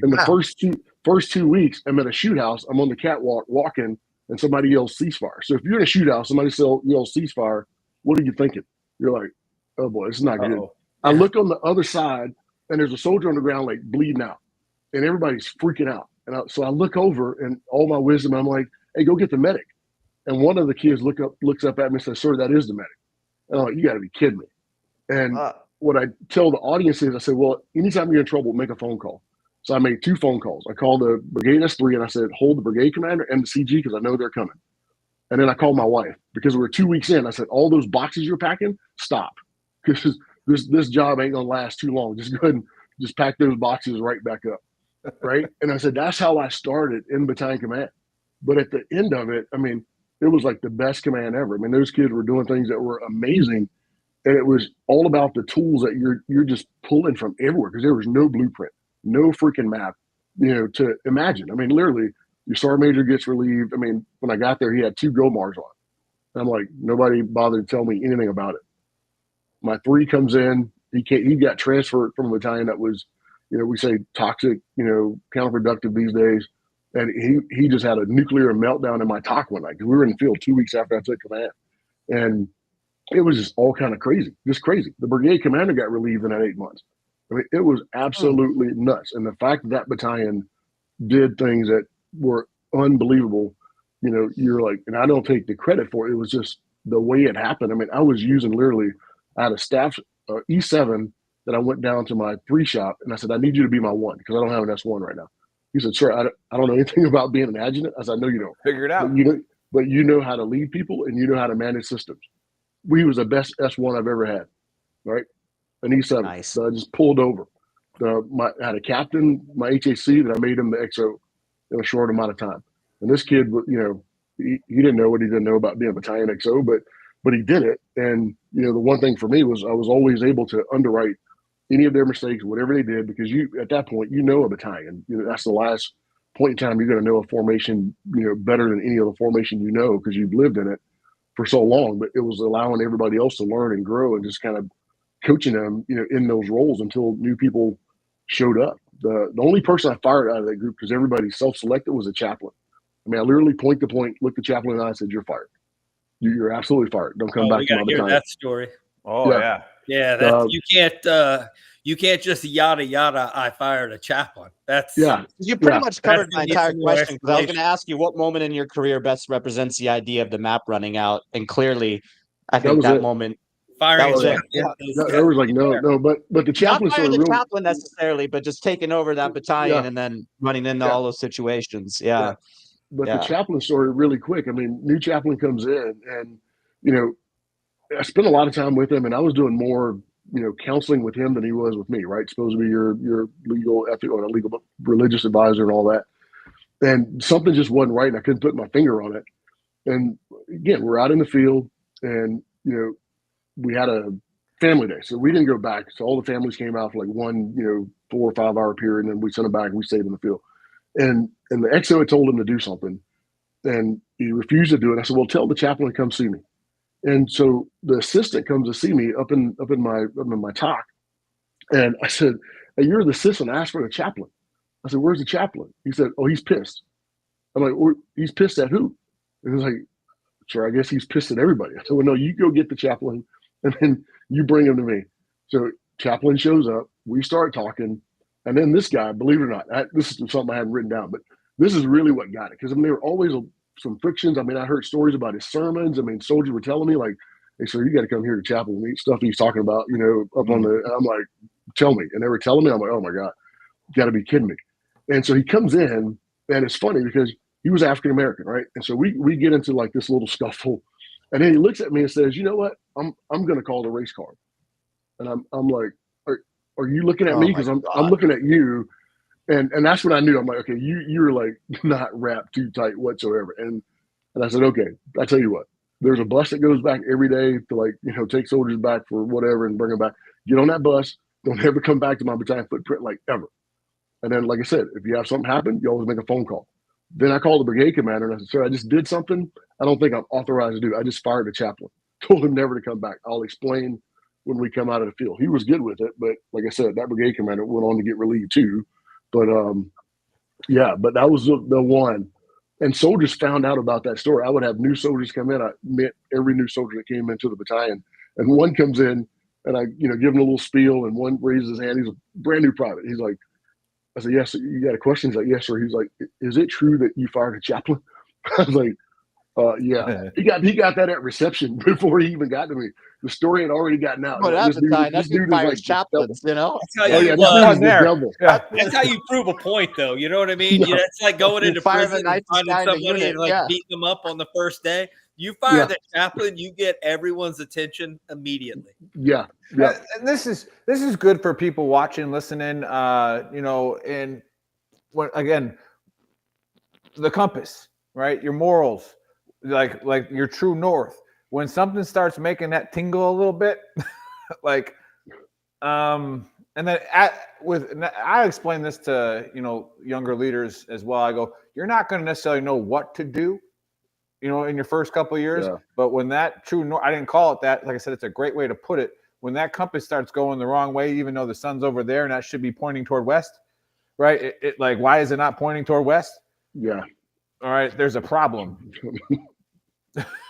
In the first 2 weeks, I'm at a shoot house. I'm on the catwalk walking, and somebody yells ceasefire. So if you're in a shoot house, somebody yells ceasefire, what are you thinking? You're like, oh boy, this is not good. I look on the other side, and there's a soldier on the ground like bleeding out, and everybody's freaking out. And so I look over, and all my wisdom, I'm like, hey, go get the medic. And one of the kids looks up at me and says, sir, that is the medic. And I'm like, you got to be kidding me. And what I tell the audience is, I said, well, anytime you're in trouble, make a phone call. So I made 2 phone calls. I called the brigade S3, and I said, hold the brigade commander and the CG, because I know they're coming. And then I called my wife, because we were 2 weeks in. I said, all those boxes you're packing, stop, because this job ain't gonna last too long. Just go ahead and just pack those boxes right back up, right? And I said, that's how I started in battalion command. But at the end of it, I mean, it was like the best command ever. I mean, those kids were doing things that were amazing, and it was all about the tools that you're just pulling from everywhere, because there was no blueprint, no freaking map, to imagine. I mean, literally, your sergeant major gets relieved. I mean, when I got there, he had 2 Gomars on. And I'm like, nobody bothered to tell me anything about it. My 3 comes in. He got transferred from a battalion that was, we say toxic, counterproductive these days. And he just had a nuclear meltdown in my talk one night, because we were in the field 2 weeks after I took command. And it was just all kind of crazy, just crazy. The brigade commander got relieved in that 8 months. I mean, it was absolutely nuts. And the fact that battalion did things that were unbelievable, you're like, and I don't take the credit for it. It was just the way it happened. I mean, I was using literally, I had a staff E7 that I went down to my 3 shop, and I said, I need you to be my 1, because I don't have an S1 right now. He said, sir, I don't know anything about being an adjutant. I said, no, you don't. Figure it out. But you know how to lead people, and you know how to manage systems. We was the best S1 I've ever had, right? An E7. Nice. So I just pulled over. I had a captain, my HAC, that I made him the XO in a short amount of time. And this kid, he didn't know what he didn't know about being a battalion XO, but he did it. And, the one thing for me was I was always able to underwrite any of their mistakes, whatever they did, because at that point, a battalion. That's the last point in time you're going to know a formation, better than any other formation because you've lived in it for so long. But it was allowing everybody else to learn and grow, and just kind of coaching them, in those roles until new people showed up. The only person I fired out of that group, because everybody self-selected, was a chaplain. I mean, I literally point to point, looked the chaplain in the eye, and said, "You're fired. You're absolutely fired. Don't come back to my battalion." That story. Oh yeah. Yeah, you can't just yada yada. I fired a chaplain. That's You pretty much covered my entire question, because I was going to ask you what moment in your career best represents the idea of the map running out, and clearly, I think that moment. Firing. That was it. There was like no, but the chaplain not firing story the chaplain necessarily, but just taking over that battalion and then running into all those situations. Yeah. But the chaplain story, really quick. I mean, new chaplain comes in, and I spent a lot of time with him, and I was doing more, counseling with him than he was with me. Right? Supposed to be your legal, ethical, and legal religious advisor and all that. And something just wasn't right, and I couldn't put my finger on it. And again, we're out in the field, and we had a family day, so we didn't go back. So all the families came out for like one, 4 or 5 hour period, and then we sent them back, and we stayed in the field. And the XO had told him to do something, and he refused to do it. I said, "Well, tell the chaplain to come see me." And so the assistant comes to see me up in my talk, and I said, "Hey, you're the assistant. I asked for the chaplain." I said, "Where's the chaplain?" He said, "Oh, he's pissed." I'm like, "He's pissed at who?" And he was like, sir, I guess he's pissed at everybody. I said, well, no, you go get the chaplain and then you bring him to me. So chaplain shows up. We start talking. And then this guy, believe it or not, this is something I hadn't written down, but this is really what got it. Because, I mean, there were always some frictions. I mean, I heard stories about his sermons. I mean, soldiers were telling me, like, hey, sir, you got to come here to chapel and eat stuff he's talking about, you know, up on the – I'm like, tell me. And they were telling me. I'm like, oh, my God, you got to be kidding me. And so he comes in, and it's funny because he was African-American, right? And so we get into, like, this little scuffle. And then he looks at me and says, you know what? I'm going to call the race car. And I'm like, are you looking at me? Because I'm looking at you. And that's when I knew. I'm like, okay, you're like not wrapped too tight whatsoever. And I said, okay, I tell you what, there's a bus that goes back every day to, like, you know, take soldiers back for whatever and bring them back. Get on that bus. Don't ever come back to my battalion footprint, like, ever. And then, like I said, if you have something happen, you always make a phone call. Then I called the brigade commander and I said, sir, I just did something I don't think I'm authorized to do. I just fired the chaplain. Told him never to come back. I'll explain when we come out of the field. He was good with it, but like I said, that brigade commander went on to get relieved too. But yeah, but that was the one. And soldiers found out about that story. I would have new soldiers come in. I met every new soldier that came into the battalion. And one comes in and I, you know, give him a little spiel, and one raises his hand. He's a brand new private. He's like, I said, yes, you got a question? He's like, yes, sir. He's like, is it true that you fired a chaplain? I was like, yeah. He got that at reception before he even got to me. The story had already gotten out. But at the time, that's who fires chaplains, you know? That's how you prove a point, though. You know what I mean? Yeah. It's like going into prison and finding somebody and, like, beating them up on the first day. You fire the chaplain, you get everyone's attention immediately. Yeah. And this is good for people watching, listening, you know, and when, again, the compass, right? Your morals, like your true north. When something starts making that tingle a little bit, like, and then I explain this to, you know, younger leaders as well. I go, you're not going to necessarily know what to do, you know, in your first couple of years, but when that true north, I didn't call it that. Like I said, it's a great way to put it. When that compass starts going the wrong way, even though the sun's over there and that should be pointing toward west, right? It like, why is it not pointing toward west? Yeah. All right, there's a problem.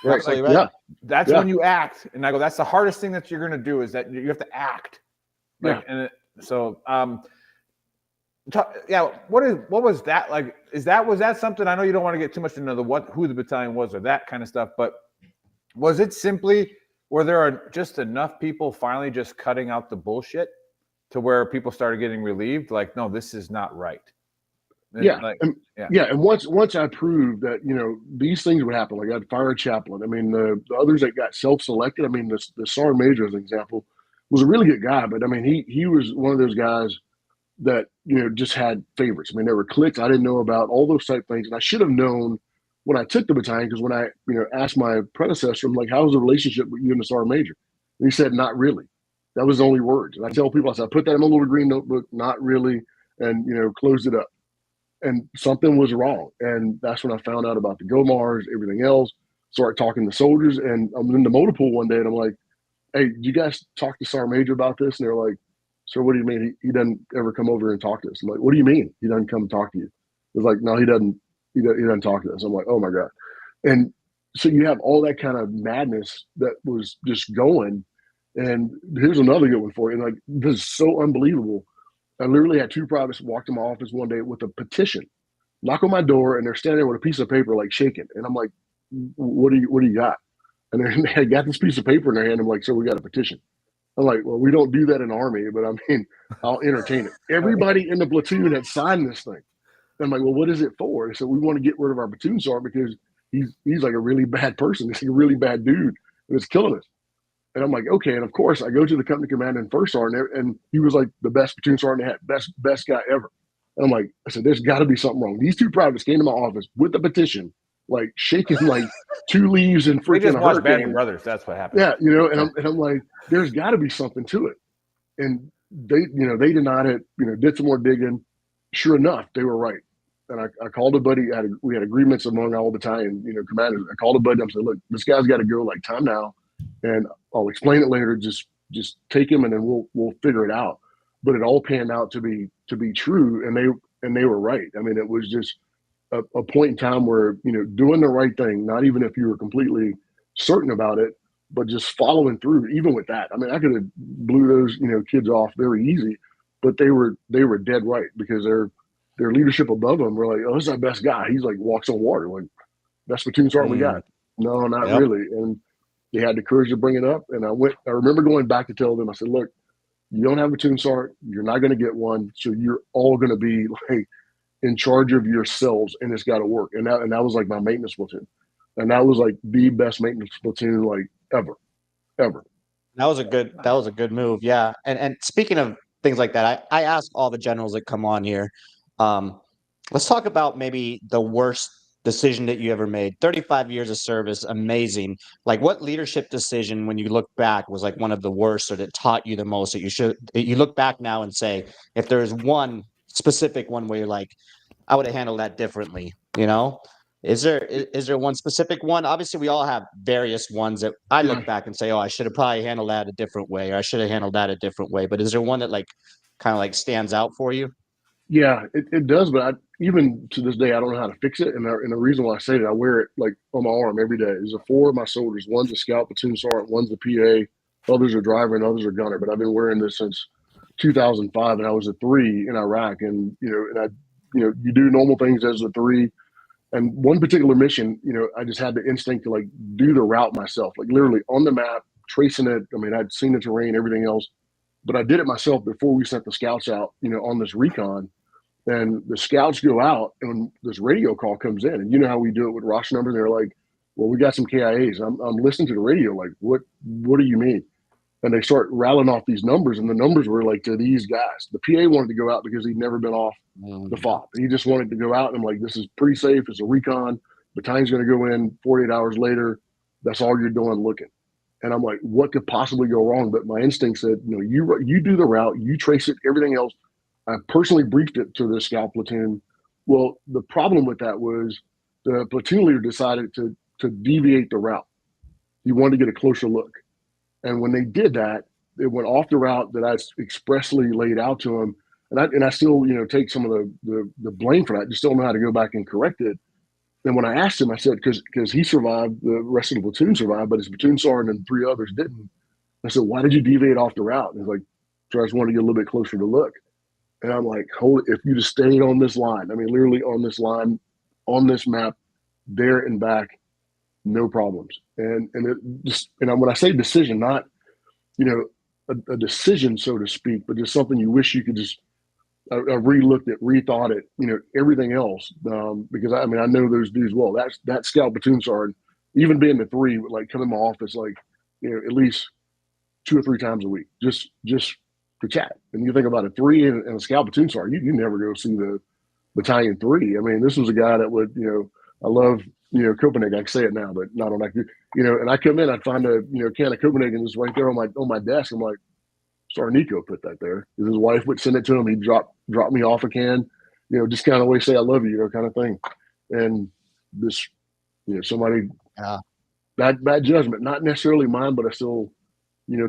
Right. Like, Right. That's when you act. And I go, that's the hardest thing that you're going to do, is that you have to act. Like, and what was that like? Was that something? I know you don't want to get too much into who the battalion was or that kind of stuff, but was it simply, were there just enough people finally just cutting out the bullshit to where people started getting relieved? Like, no, this is not right. And once I proved that, you know, these things would happen, like I'd fire a chaplain. I mean, the others that got self-selected, I mean, the sergeant major, as an example, was a really good guy, but I mean, he was one of those guys that, you know, just had favorites. I mean, there were cliques I didn't know about, all those type things, and I should have known when I took the battalion, because when I, you know, asked my predecessor, I'm like, how was the relationship with you and the sergeant major? And he said, not really. That was the only words. And I tell people, I said, I put that in my little green notebook, not really, and, you know, closed it up. And something was wrong. And that's when I found out about the GOMARs, everything else, started talking to soldiers. And I'm in the motor pool one day and I'm like, hey, did you guys talk to Sergeant Major about this? And they're like, sir, what do you mean? He doesn't ever come over and talk to us. I'm like, what do you mean? He doesn't come talk to you? It's like, no, he doesn't talk to us. I'm like, oh my God. And so you have all that kind of madness that was just going. And here's another good one for you. And like, this is so unbelievable. I literally had two privates walk to my office one day with a petition, knock on my door, and they're standing there with a piece of paper, like shaking. And I'm like, what do you got? And they got this piece of paper in their hand. I'm like, so we got a petition. I'm like, well, we don't do that in the Army, but I mean, I'll entertain it. Everybody in the platoon had signed this thing. And I'm like, well, what is it for? So we want to get rid of our platoon sergeant because he's like a really bad person. He's like a really bad dude, and it's killing us. And I'm like, okay. And of course, I go to the company commander and first sergeant, and he was like the best platoon sergeant they had, best guy ever. And I'm like, I said, there's got to be something wrong. These two privates came to my office with a petition, like shaking like two leaves and freaking. We just watched Band of Brothers. That's what happened. Yeah, you know, and I'm like, there's got to be something to it. And they denied it. You know, did some more digging. Sure enough, they were right. And I called a buddy. We had agreements among all the battalion, you know, commanders. I called a buddy. I said, look, this guy's got to go. Like, time now. And I'll explain it later. Just take him, and then we'll figure it out. But it all panned out to be true, and they were right. I mean, it was just a point in time where, doing the right thing, not even if you were completely certain about it, but just following through, even with that. I mean, I could have blew those, kids off very easy, but they were dead right, because their leadership above them were like, oh, this is our best guy. He's like walks on water. Like, best platoon sergeant we got. No, not Yep. really. And they had the courage to bring it up. And I remember going back to tell them, I said, look, you don't have a platoon sergeant. You're not going to get one. So you're all going to be like in charge of yourselves, and it's got to work. And that was like my maintenance platoon. And that was like the best maintenance platoon like ever. That was a good move. Yeah. And speaking of things like that, I ask all the generals that come on here. Let's talk about maybe the worst decision that you ever made. 35 years of service, amazing. Like, what leadership decision, when you look back, was like one of the worst, or that taught you the most, that you look back now and say, if there's one specific one where you're like, I would have handled that differently, Is there one specific one? Obviously, we all have various ones that I look back and say, oh, I should have probably handled that a different way, or I should have handled that a different way. But is there one that like kind of like stands out for you? Yeah, it does. But even to this day, I don't know how to fix it. And the reason why I say that, I wear it like on my arm every day. There's 4 of my soldiers. One's a scout platoon sergeant, one's a PA, others are driver, and others are gunner. But I've been wearing this since 2005, and I was a 3 in Iraq. And, you do normal things as a 3. And one particular mission, I just had the instinct to like do the route myself, like literally on the map, tracing it. I mean, I'd seen the terrain, everything else, but I did it myself before we sent the scouts out, on this recon. And the scouts go out, and this radio call comes in, and you know how we do it with Rosh numbers. They're like, "Well, we got some KIAs." I'm listening to the radio, like, "What do you mean?" And they start rattling off these numbers, and the numbers were like to these guys. The PA wanted to go out because he'd never been off the FOB. He just wanted to go out, and I'm like, "This is pretty safe. It's a recon. Battalion's going to go in 48 hours later. That's all you're doing, looking." And I'm like, "What could possibly go wrong?" But my instinct said, you do the route, you trace it, everything else. I personally briefed it to the scout platoon. Well, the problem with that was the platoon leader decided to deviate the route. He wanted to get a closer look. And when they did that, it went off the route that I expressly laid out to him. And I still, take some of the blame for that. I just don't know how to go back and correct it. And when I asked him, I said, because he survived, the rest of the platoon survived, but his platoon sergeant and 3 others didn't. I said, "Why did you deviate off the route?" And he's like, "So I just wanted to get a little bit closer to look." And I'm like, if you just stayed on this line, I mean, literally on this line, on this map, there and back, no problems. And it just, when I say decision, not, a decision, so to speak, but just something you wish you could just re-looked at, rethought it, everything else. Because I know those dudes well. That scout platoon sergeant, even being the 3, would like come in my office like, at least 2 or 3 times a week, just to chat. And you think about a 3 and a scout platoon sergeant, you never go see the battalion 3. I mean, this was a guy that would, I love, Copenhagen. I can say it now, but not on that. And I come in, I'd find a, can of Copenhagen just right there on my desk. I'm like, sorry, Nico put that there. His wife would send it to him. He'd drop me off a can, just kind of way say I love you, kind of thing. And this, somebody, bad judgment, not necessarily mine, but I still,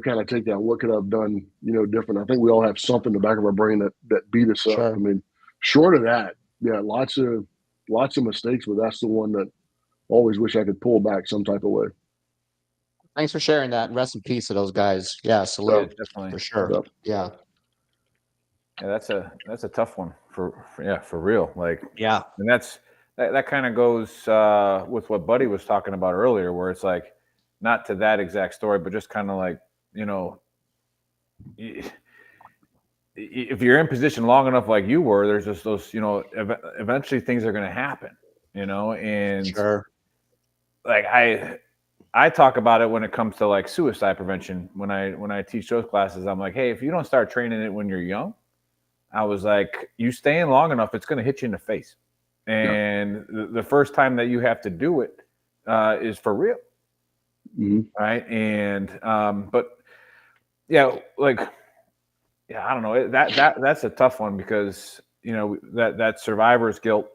kind of take that. What could I have done, different? I think we all have something in the back of our brain that beat us up. Sure. I mean, short of that, yeah, lots of mistakes, but that's the one that I always wish I could pull back some type of way. Thanks for sharing that. Rest in peace to those guys. Yeah, salute. Definitely. For sure. Yep. Yeah. Yeah, that's a tough one for real. Like, Yeah. and that kind of goes with what Buddy was talking about earlier, where it's like, not to that exact story, but just kind of like, if you're in position long enough, like you were, there's just those, eventually things are going to happen, and Sure. Like I talk about it when it comes to like suicide prevention. When I teach those classes, I'm like, hey, if you don't start training it when you're young, I was like, you stay in long enough, it's going to hit you in the face. And the first time that you have to do it is for real. Mm-hmm. Right. And, but yeah, like, yeah, I don't know, that's a tough one because, that survivor's guilt.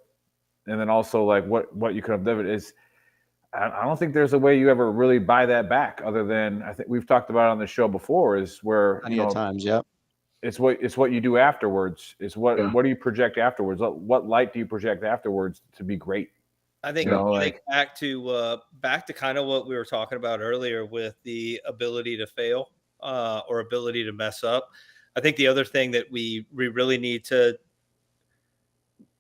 And then also like what you could have done is, I don't think there's a way you ever really buy that back other than, I think we've talked about it on the show before, is where, Many times. Yep. it's what you do afterwards. It's what Yeah. do you project afterwards? What light do you project afterwards to be great? I think, back to kind of what we were talking about earlier with the ability to fail or ability to mess up. I think the other thing that we really need to,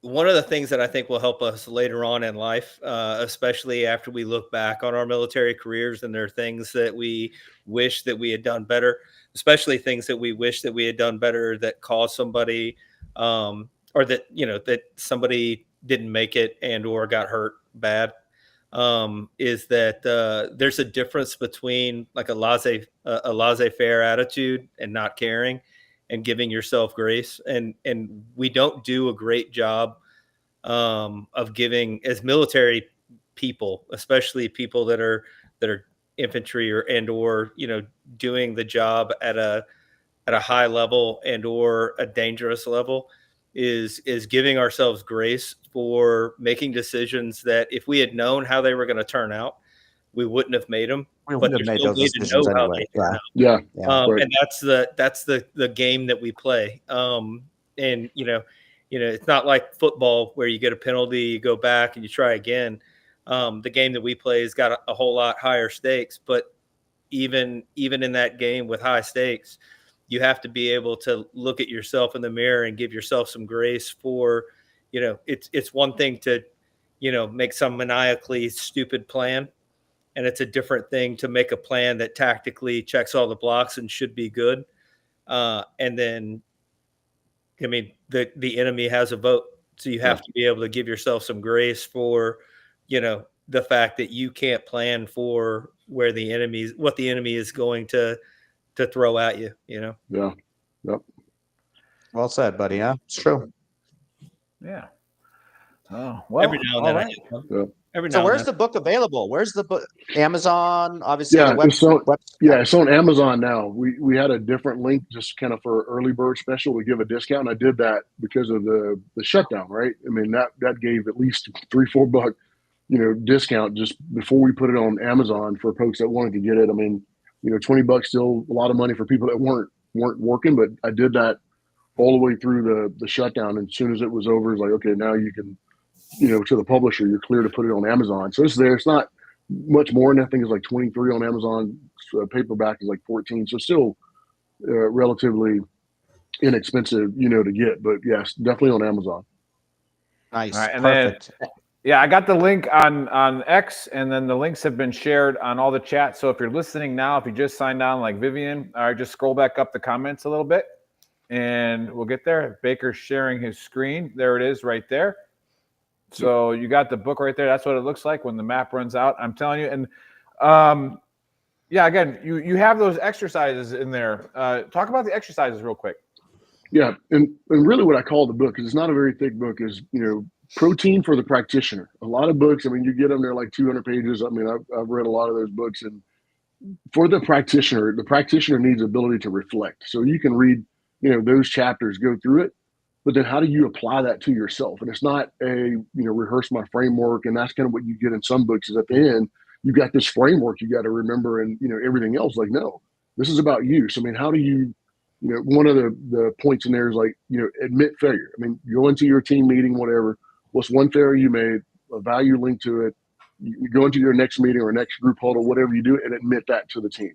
one of the things that I think will help us later on in life, especially after we look back on our military careers, and there are things that we wish that we had done better, especially things that we wish that we had done better that caused somebody, or that, that somebody didn't make it and or got hurt bad, is that there's a difference between like a laissez-faire attitude and not caring and giving yourself grace. And we don't do a great job of giving, as military people, especially people that are infantry or doing the job at a high level and or a dangerous level, is giving ourselves grace for making decisions that if we had known how they were going to turn out, we wouldn't have made them. We But wouldn't have there's made no those way to decisions know how anyway. they turn out. Yeah. Right. And that's the game that we play. And it's not like football where you get a penalty, you go back and you try again. The game that we play has got a whole lot higher stakes, but even in that game with high stakes, you have to be able to look at yourself in the mirror and give yourself some grace for, it's one thing to, make some maniacally stupid plan. And it's a different thing to make a plan that tactically checks all the blocks and should be good. And then, I mean, the enemy has a vote. So you have to be able to give yourself some grace for, the fact that you can't plan for what the enemy is going to throw at you, Yeah. Yep. Well said, buddy. Yeah, it's true. Yeah. Oh, well, every now and then. right. Every now So and where's then. the book available? Where's the book? Amazon, obviously. Yeah, the website. it's on Amazon now. We had a different link just kind of for early bird special. We give a discount. And I did that because of the shutdown, right? I mean, that gave at least $3-4 discount just before we put it on Amazon for folks that wanted to get it. I mean, $20 still a lot of money for people that weren't working, but I did that all the way through the shutdown. And as soon as it was over, it's like, okay, now you can, to the publisher, you're clear to put it on Amazon. So it's there. It's not much more. And I think it's like 23 on Amazon. So paperback is like 14. So still relatively inexpensive, to get. But yes, definitely on Amazon. Nice. All right, and Perfect. Yeah, I got the link on X, and then the links have been shared on all the chats. So if you're listening now, if you just signed on like Vivian, all right, just scroll back up the comments a little bit, and we'll get there. Baker's sharing his screen. There it is right there. So you got the book right there. That's what it looks like when the map runs out. I'm telling you. And yeah, again, you have those exercises in there. Talk about the exercises real quick. Yeah, and really what I call the book, because it's not a very thick book, is protein for the practitioner. A lot of books, I mean, you get them, they're like 200 pages. I mean, I've read a lot of those books, and for the practitioner needs ability to reflect. So you can read, those chapters, go through it, but then how do you apply that to yourself? And it's not a, rehearse my framework, and that's kind of what you get in some books is at the end, you got this framework you got to remember, and, everything else. Like, no, this is about you. So, I mean, how do you, one of the points in there is like, admit failure. I mean, go into your team meeting, whatever. What's one failure you made, a value linked to it. You go into your next meeting or next group huddle, whatever you do, and admit that to the team.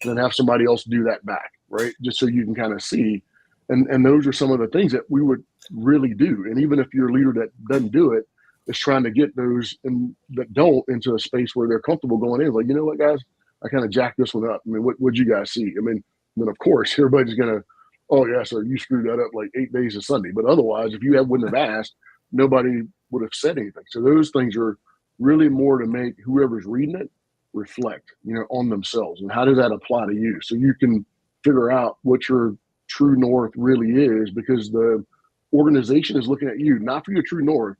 And then have somebody else do that back, right? Just so you can kind of see. And those are some of the things that we would really do. And even if you're a leader that doesn't do it, is trying to get those that don't into a space where they're comfortable going in. Like, you know what, guys, I kind of jacked this one up. I mean, what'd you guys see? I mean, then of course everybody's gonna, oh yeah, sir, you screwed that up like 8 days of Sunday. But otherwise, if you wouldn't have asked, nobody would have said anything. So those things are really more to make whoever's reading it reflect, on themselves. And how does that apply to you? So you can figure out what your true north really is, because the organization is looking at you, not for your true north.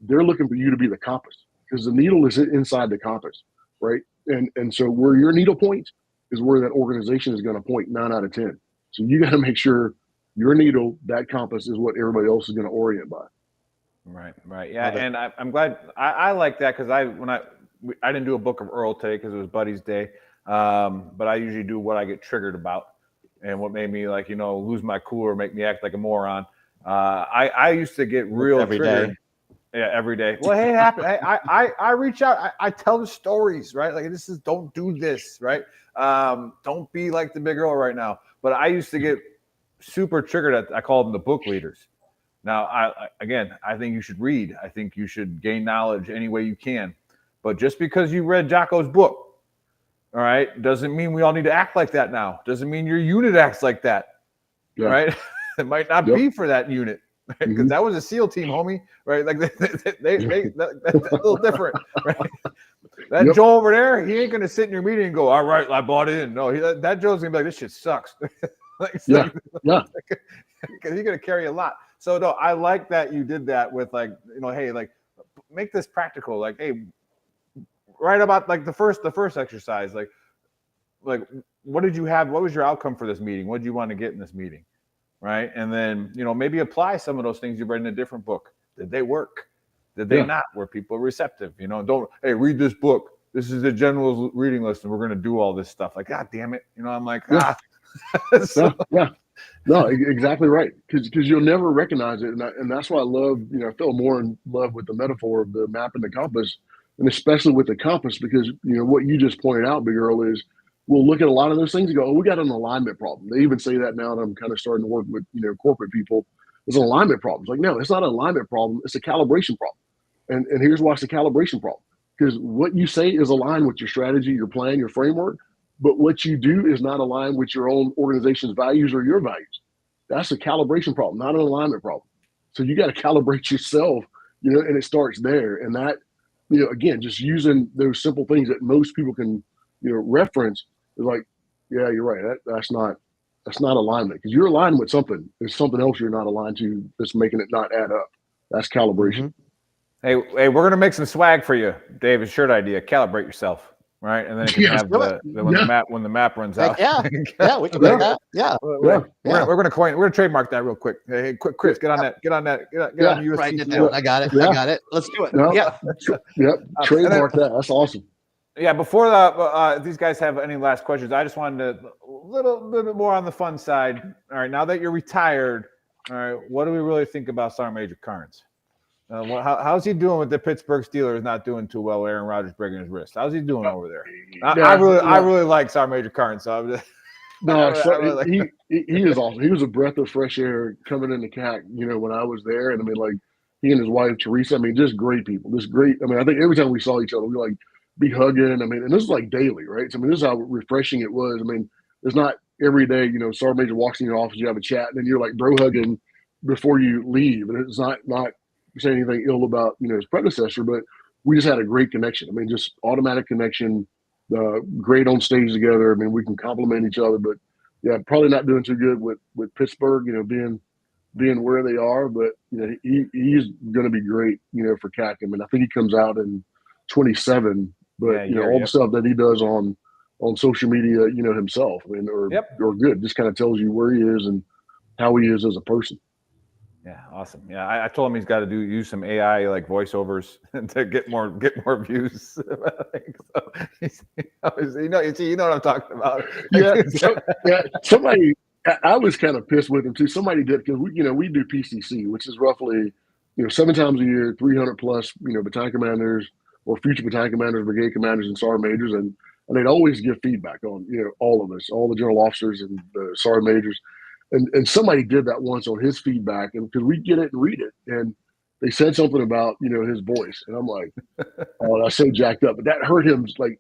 They're looking for you to be the compass, because the needle is inside the compass, right? And so where your needle points is where that organization is going to point 9 out of 10. So you got to make sure your needle, that compass, is what everybody else is going to orient by. Right. Yeah, and I'm glad. I like that, because I didn't do a book of Earl today because it was Buddy's day, but I usually do what I get triggered about. and what made me like, lose my cool or make me act like a moron. I used to get real every triggered. day. Yeah, every day. Well, hey, happen. I reach out. I tell the stories, right? Like don't do this, right? Don't be like the big girl right now. But I used to get super triggered. I call them the book leaders. Now, I think you should read. I think you should gain knowledge any way you can. But just because you read Jocko's book, all right, doesn't mean we all need to act like that now. Doesn't mean your unit acts like that, right? It might not be for that unit. Because that was a SEAL team, homie, right? Like that's a little different, right? That Joe over there, he ain't gonna sit in your meeting and go, "All right, I bought in." No, that Joe's gonna be like, "This shit sucks." Because he's gonna carry a lot. So no, I like that you did that with hey, like make this practical. Like, hey, right about like the first exercise, like what did you have? What was your outcome for this meeting? What did you want to get in this meeting? Right. And then, maybe apply some of those things you read in a different book. Did they work? Did they not? Were people receptive? Don't, hey, read this book. This is the general's reading list and we're going to do all this stuff. Like, God damn it. I'm like, No, exactly right. Because you'll never recognize it. And that's why I love, I fell more in love with the metaphor of the map and the compass, and especially with the compass, because, what you just pointed out, Big Earl, is we'll look at a lot of those things and go, oh, we got an alignment problem. They even say that now, and I'm kind of starting to work with, corporate people. It's an alignment problem. It's like, no, it's not an alignment problem. It's a calibration problem. And here's why it's a calibration problem. Because what you say is aligned with your strategy, your plan, your framework, but what you do is not aligned with your own organization's values or your values. That's a calibration problem, not an alignment problem. So you got to calibrate yourself, and it starts there. And that, again, just using those simple things that most people can, reference is like, yeah, you're right. That's not alignment, because you're aligned with something. There's something else you're not aligned to that's making it not add up. That's calibration. Hey, we're gonna make some swag for you, Dave. A shirt idea. Calibrate yourself, right? And then you can have when the map runs out. Yeah, we can do that. Yeah, we're gonna trademark that real quick. Hey, quick, Chris, get on that. Get on USC. Write it down. I got it. Let's do it. Trademark that. That's awesome. Yeah, before these guys have any last questions, I just wanted to a little bit more on the fun side. All right, now that you're retired, all right, what do we really think about Sergeant Major Carnes? How's he doing with the Pittsburgh Steelers not doing too well? Aaron Rodgers breaking his wrist. How's he doing over there? I really like Sergeant Major Carnes. So I'm just, he is awesome. He was a breath of fresh air coming into CAC. When I was there, and I mean, like he and his wife Teresa. I mean, just great people. Just great. I mean, I think every time we saw each other, we like be hugging. I mean, and this is like daily, right? So I mean, this is how refreshing it was. I mean, it's not every day. Sergeant Major walks in your office, you have a chat, and then you're like bro hugging before you leave. And it's not saying anything ill about his predecessor, but we just had a great connection. I mean, just automatic connection. Great on stage together. I mean, we can compliment each other, but yeah, probably not doing too good with Pittsburgh. Being where they are, but he's going to be great. For CAC. I mean, I think he comes out in 27. But all the stuff that he does on social media, himself, I mean, or good, just kind of tells you where he is and how he is as a person. Yeah, awesome. Yeah, I told him he's got to use some AI like voiceovers to get more views. So you know what I'm talking about. Somebody. I was kind of pissed with him too. Somebody did, because we do PCC, which is roughly 7 times a year, 300 plus battalion commanders or future battalion commanders, brigade commanders, and sergeant majors, and they'd always give feedback on all of us, all the general officers and the sergeant majors. And somebody did that once on his feedback, and because we get it and read it, and they said something about his voice, and I'm like, oh, that's so jacked up, but that hurt him like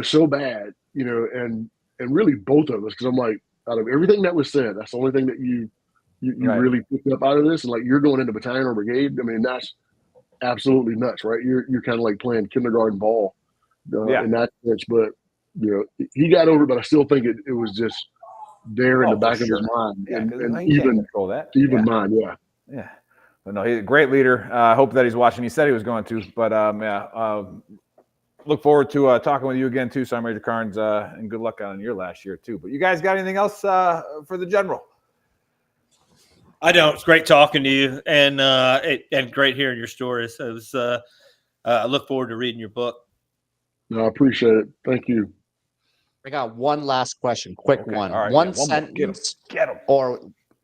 so bad, and really both of us, because I'm like, out of everything that was said, that's the only thing that you really picked up out of this, and like you're going into battalion or brigade. I mean, that's absolutely nuts, right? You're kind of like playing kindergarten ball in that sense, but he got over it, but I still think it was just there in the back of his mind, and even mine, yeah. But no, he's a great leader. I hope that he's watching. He said he was going to, but look forward to talking with you again too, Sergeant Major Carnes, and good luck on your last year too. But you guys got anything else for the general? I don't. It's great talking to you, and great hearing your stories. It was. I look forward to reading your book. No, I appreciate it. Thank you. I got one last question, quick Okay, one. all right, One yeah, one more. Get 'em. sentence Get 'em. or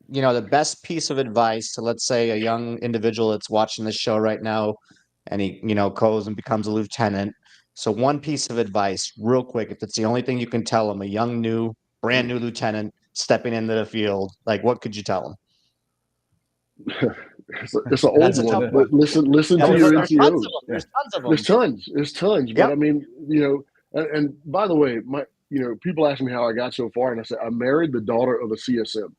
the best piece of advice to, let's say, a young individual that's watching this show right now and he, goes and becomes a lieutenant. So one piece of advice, real quick, if it's the only thing you can tell him, a brand new lieutenant stepping into the field, like what could you tell him? It's an old That's a one, tough but one. listen Yeah, to your there's tons of NCOs. them. There's tons of them. There's tons. But Yep. I mean, and by the way, people ask me how I got so far, and I said I married the daughter of a CSM.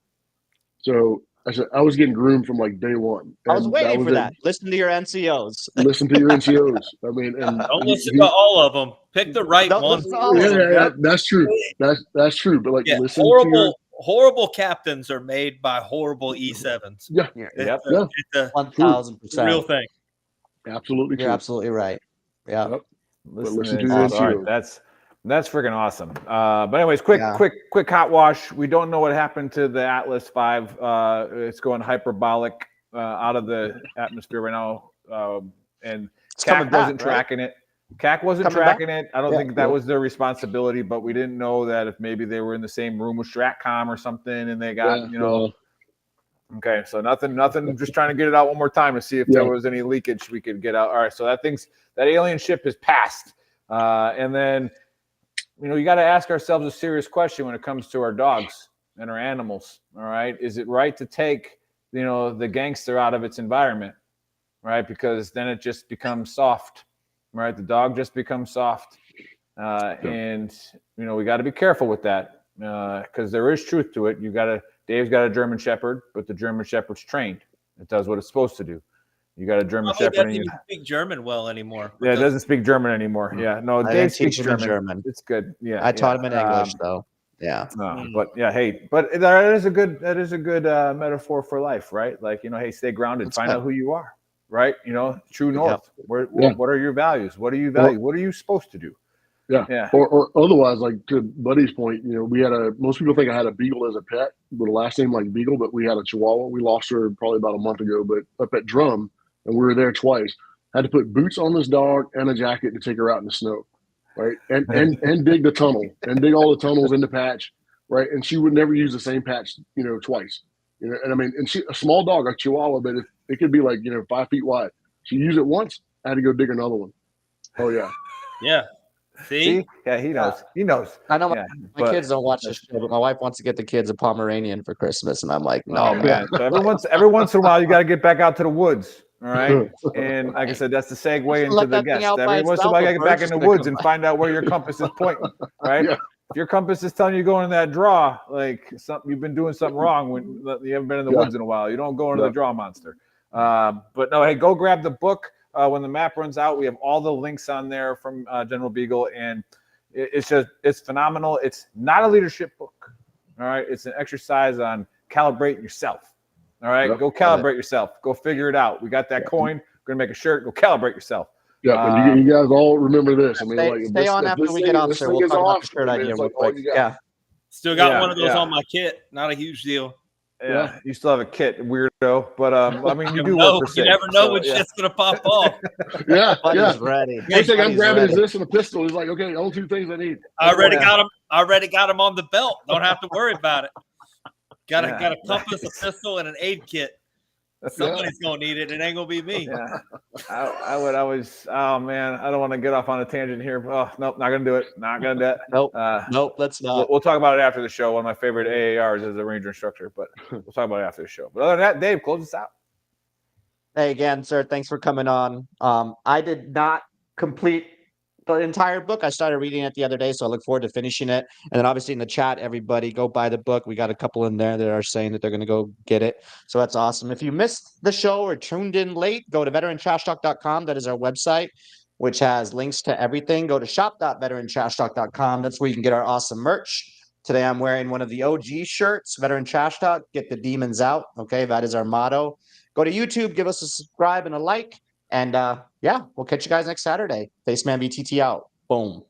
So I said I was getting groomed from like day one. I was And waiting for it. that. Listen to your NCOs. Listen to your NCOs. I mean, and Don't listen to all of them. Pick the right Don't one. listen to all of them. yeah, that's true. That's true. But like, Yeah, listen to your horrible captains are made by horrible E7s. yeah, Yep. It's a 1,000%. real thing. absolutely You're true. absolutely right. Yeah. Yep. Listen listen to to it. your All right, NCOs. that's freaking awesome. But anyways, quick hot wash. We don't know what happened to the Atlas V. It's going hyperbolic out of the atmosphere right now, and CAC wasn't tracking it. CAC wasn't tracking it. I don't think that was their responsibility, but we didn't know that if maybe they were in the same room with Stratcom or something, and they got Okay, so nothing. Just trying to get it out one more time to see if there was any leakage we could get out. All right, so that alien ship is passed, and then you got to ask ourselves a serious question when it comes to our dogs and our animals. All right, is it right to take the gangster out of its environment, right? Because then it just becomes soft, right? The dog just becomes soft, and we got to be careful with that because there is truth to it. Dave's got a German Shepherd, but the German Shepherd's trained. It does what it's supposed to do. You got a German Shepherd. It doesn't even speak German well anymore. Yeah, it doesn't speak German anymore. Yeah, no, Dave speaks German. It's good. Yeah, I taught him in English though. Yeah. But that is a good metaphor for life, right? Like hey, stay grounded. Find out who you are, right? True north. What are your values? What do you value? What are you supposed to do? Yeah. Or otherwise, like to Buddy's point, we had most people think I had a Beagle as a pet with a last name like Beagle, but we had a Chihuahua. We lost her probably about a month ago, but up at Drum, and we were there twice. Had to put boots on this dog and a jacket to take her out in the snow, right? And dig the tunnel and dig all the tunnels in the patch, right? And she would never use the same patch, twice. And I mean, and a small dog, a Chihuahua, but it could be like 5 feet wide. She used it once, I had to go dig another one. Oh yeah. Yeah. See? Yeah, he knows. He knows. I know my kids don't watch this show, but my wife wants to get the kids a Pomeranian for Christmas, and I'm like, no, man. So every once in a while, you got to get back out to the woods. All right. And like I said, that's the segue into the guest. Every once in a while, you got to get back in the woods and find out where your compass is pointing. Right. Yeah. If your compass is telling you going in that draw, like you've been doing something wrong when you haven't been in the woods in a while. You don't go into the draw monster. But no, hey, go grab the book. When the map runs out, we have all the links on there from General Beagle, and it's phenomenal. It's not a leadership book, all right? It's an exercise on calibrating yourself, all right? Go calibrate yourself. Go figure it out. We got that coin. We're going to make a shirt. Go calibrate yourself. Yeah, and you guys all remember this. I mean, stay on after we get off, sir. We'll talk about the shirt idea real quick. Yeah. Still got one of those on my kit. Not a huge deal. Yeah, you still have a kit, weirdo. But I mean, you do work for you never know when shit's gonna pop off. Buddy's ready. First thing I'm grabbing is this and a pistol. He's like, okay, only 2 things I need. I already got him on the belt. Don't have to worry about it. Got a compass, a pistol, and an aid kit. Somebody's gonna need it. It ain't gonna be me. Yeah, oh man, I don't want to get off on a tangent here. Oh nope, not gonna do it. Not gonna do it. Nope, let's not. We'll talk about it after the show. One of my favorite AARs is a Ranger instructor, but we'll talk about it after the show. But other than that, Dave, close us out. Hey again, sir. Thanks for coming on. I did not complete the entire book. I started reading it the other day, so I look forward to finishing it. And then obviously in the chat, everybody go buy the book. We got a couple in there that are saying that they're going to go get it. So that's awesome. If you missed the show or tuned in late, go to VeteranTrashTalk.com. That is our website, which has links to everything. Go to shop.VeteranTrashTalk.com. That's where you can get our awesome merch. Today I'm wearing one of the OG shirts, Veteran Trash Talk. Get the demons out. Okay, that is our motto. Go to YouTube, give us a subscribe and a like. And we'll catch you guys next Saturday. Faceman VTT out. Boom.